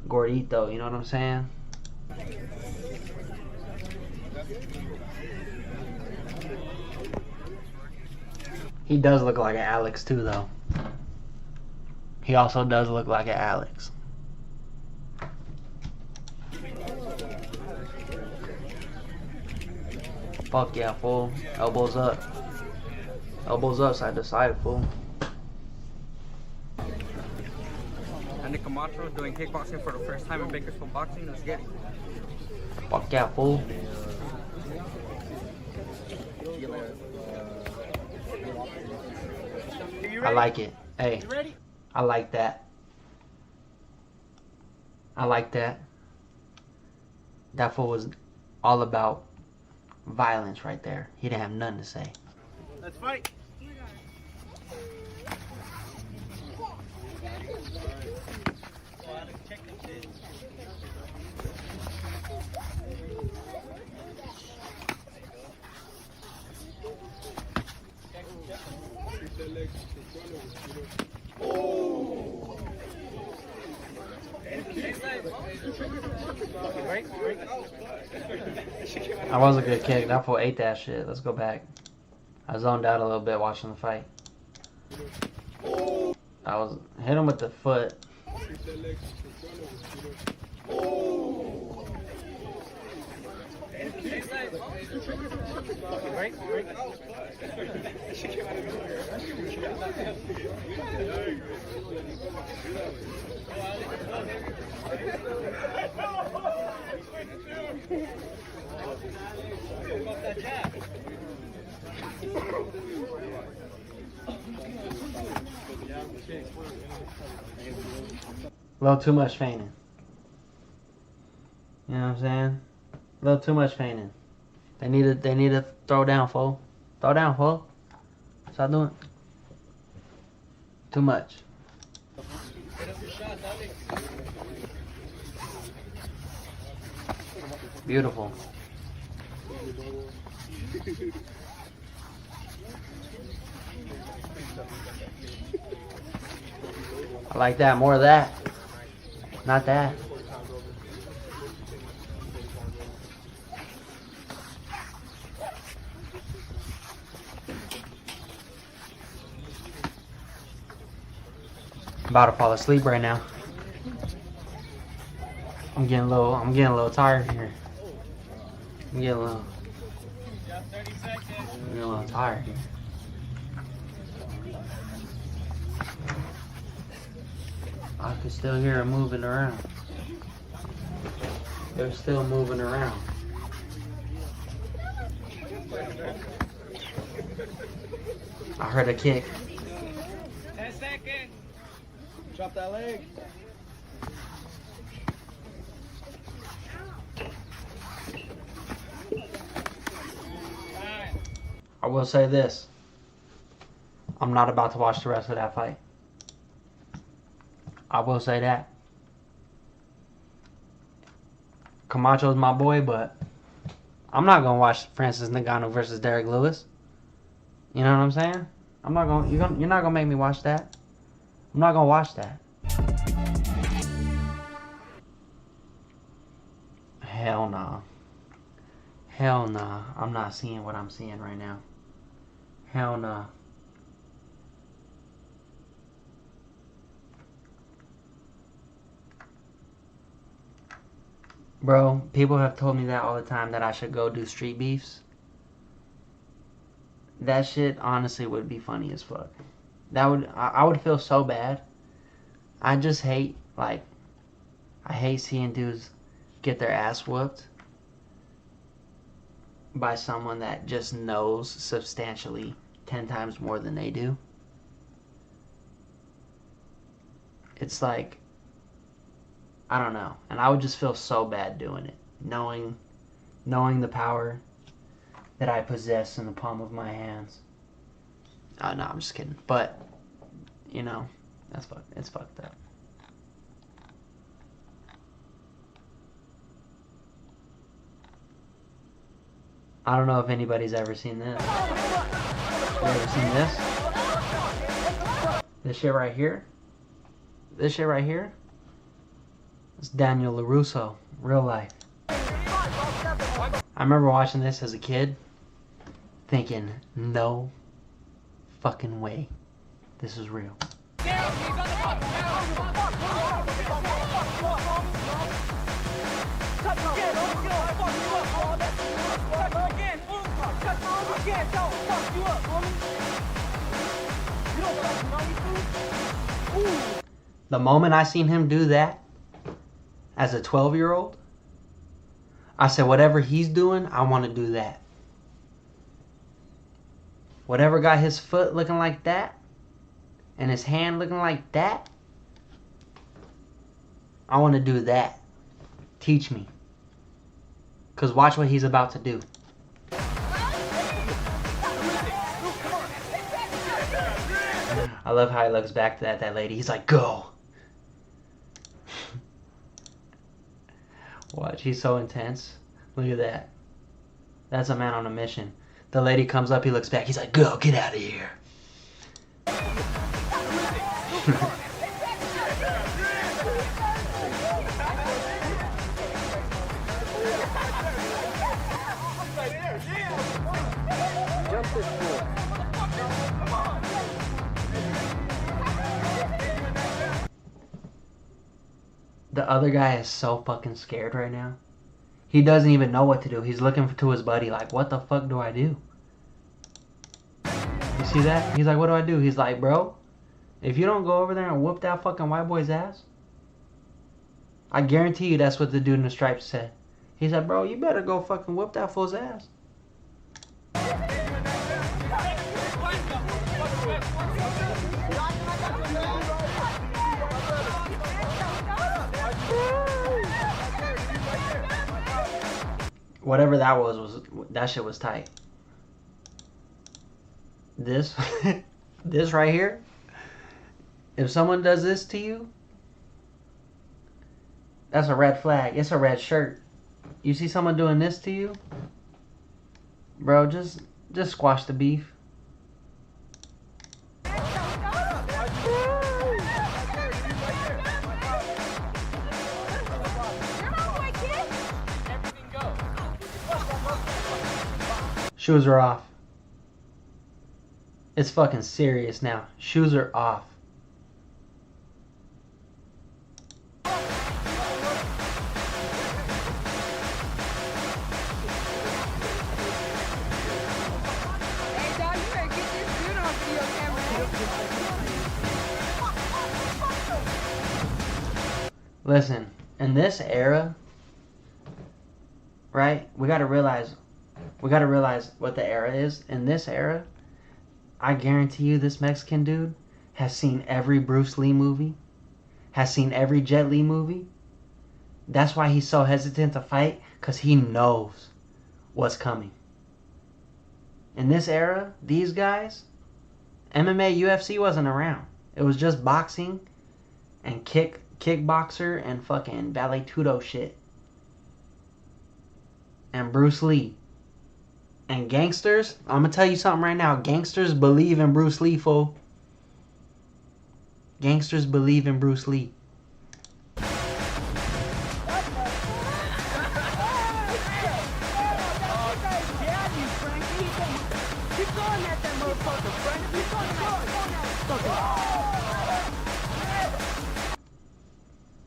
Speaker 1: gordito. You know what I'm saying? He does look like an Alex too, though. He also does look like an Alex. Fuck yeah, fool. Elbows up. Elbows up, side to side, fool.
Speaker 16: Andy Camacho doing kickboxing for the first time in Bakersfield Boxing. Let's get it.
Speaker 1: Fuck yeah, fool. I like it. Hey, I like that. I like that. That fool was all about violence right there. He didn't have nothing to say.
Speaker 16: Let's fight.
Speaker 1: That was a good kick. That fool ate that shit. Let's go back. I zoned out a little bit watching the fight. I was hit him with the foot. A little too much feigning. You know what I'm saying? A little too much feigning. They need to throw down, fool. Throw down, fool. Stop doing it. Too much. Beautiful. I like that. More of that. Not that. I'm about to fall asleep right now. I'm getting a little tired here. I'm getting a little tired here. I can still hear them moving around. They're still moving around. I heard a kick.
Speaker 16: 10 seconds. Drop that leg.
Speaker 1: I will say this. I'm not about to watch the rest of that fight. I will say that. Camacho's my boy, but I'm not gonna watch Francis Ngannou versus Derek Lewis. You know what I'm saying? I'm not gonna. You're not gonna make me watch that. I'm not gonna watch that. nah. Hell nah. I'm not seeing what I'm seeing right now. Hell nah. Bro, people have told me that all the time, that I should go do street beefs. That shit honestly would be funny as fuck. I would feel so bad. I just hate, like, I hate seeing dudes get their ass whooped by someone that just knows substantially 10 times more than they do. It's like, I don't know. And I would just feel so bad doing it. Knowing the power that I possess in the palm of my hands. Oh, no, I'm just kidding. But, you know, it's fucked up. I don't know if anybody's ever seen this. You ever seen this? This shit right here? This shit right here? It's Daniel LaRusso, real life. I remember watching this as a kid, thinking, no fucking way this is real. The moment I seen him do that, as a 12-year-old, I said, whatever he's doing, I want to do that. Whatever got his foot looking like that, and his hand looking like that, I want to do that. Teach me. Because watch what he's about to do. I love how he looks back at that lady. He's like, go. Watch, he's so intense. Look at that. That's a man on a mission. The lady comes up, he looks back, he's like, go, get out of here. The other guy is so fucking scared right now. He doesn't even know what to do. He's looking to his buddy like, what the fuck do I do? You see that? He's like, what do I do? He's like, bro, if you don't go over there and whoop that fucking white boy's ass, I guarantee you that's what the dude in the stripes said. He said, bro, you better go fucking whoop that fool's ass. Whatever that was that shit was tight. This, this right here, if someone does this to you, that's a red flag. It's a red shirt. You see someone doing this to you, bro, just squash the beef. Shoes are off. It's fucking serious now. Shoes are off. Listen, in this era, right, we gotta realize what the era is. In this era, I guarantee you this Mexican dude has seen every Bruce Lee movie, has seen every Jet Li movie. That's why he's so hesitant to fight, because he knows what's coming. In this era, these guys, MMA, UFC wasn't around. It was just boxing and kickboxer and fucking ballet tudo shit. And Bruce Lee. And gangsters, I'm gonna tell you something right now. Gangsters believe in Bruce Lee, fool. Gangsters believe in Bruce Lee.
Speaker 15: Keep going at that motherfucker, Brandon. Keep going at that.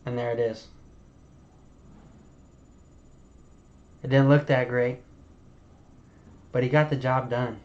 Speaker 1: And there it is. It didn't look that great, but he got the job done.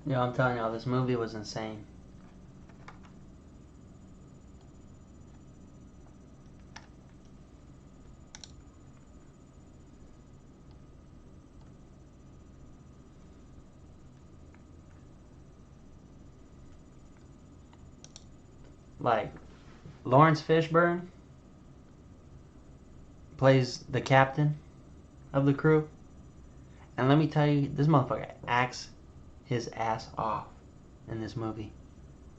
Speaker 1: Yo, I'm telling y'all, this movie was insane. Like, Lawrence Fishburne plays the captain of the crew. And let me tell you, this motherfucker acts his ass off in this movie.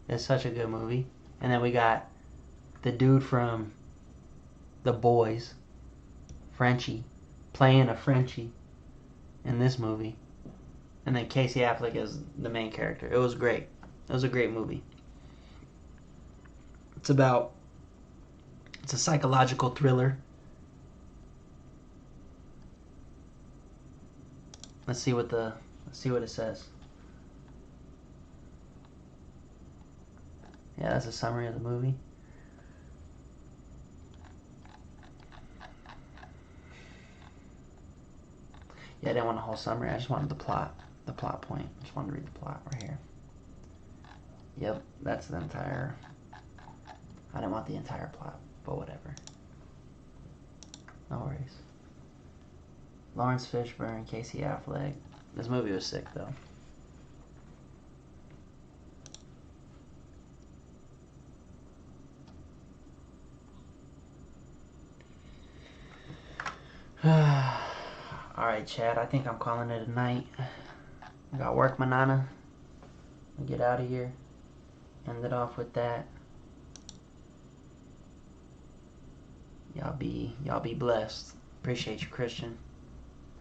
Speaker 1: It's such a good movie. And then we got the dude from The Boys, Frenchie, playing a Frenchie in this movie. And then Casey Affleck is the main character. It was great. It was a great movie. It's a psychological thriller. Let's see what it says. Yeah, that's a summary of the movie. Yeah, I didn't want a whole summary. I just wanted the plot point. I just wanted to read the plot right here. Yep, that's the entire... I didn't want the entire plot, but whatever. No worries. Lawrence Fishburne, Casey Affleck. This movie was sick, though. Alright, Chad, I think I'm calling it a night. I got work, Manana. I'll get out of here. End it off with that. Y'all be blessed. Appreciate you, Christian.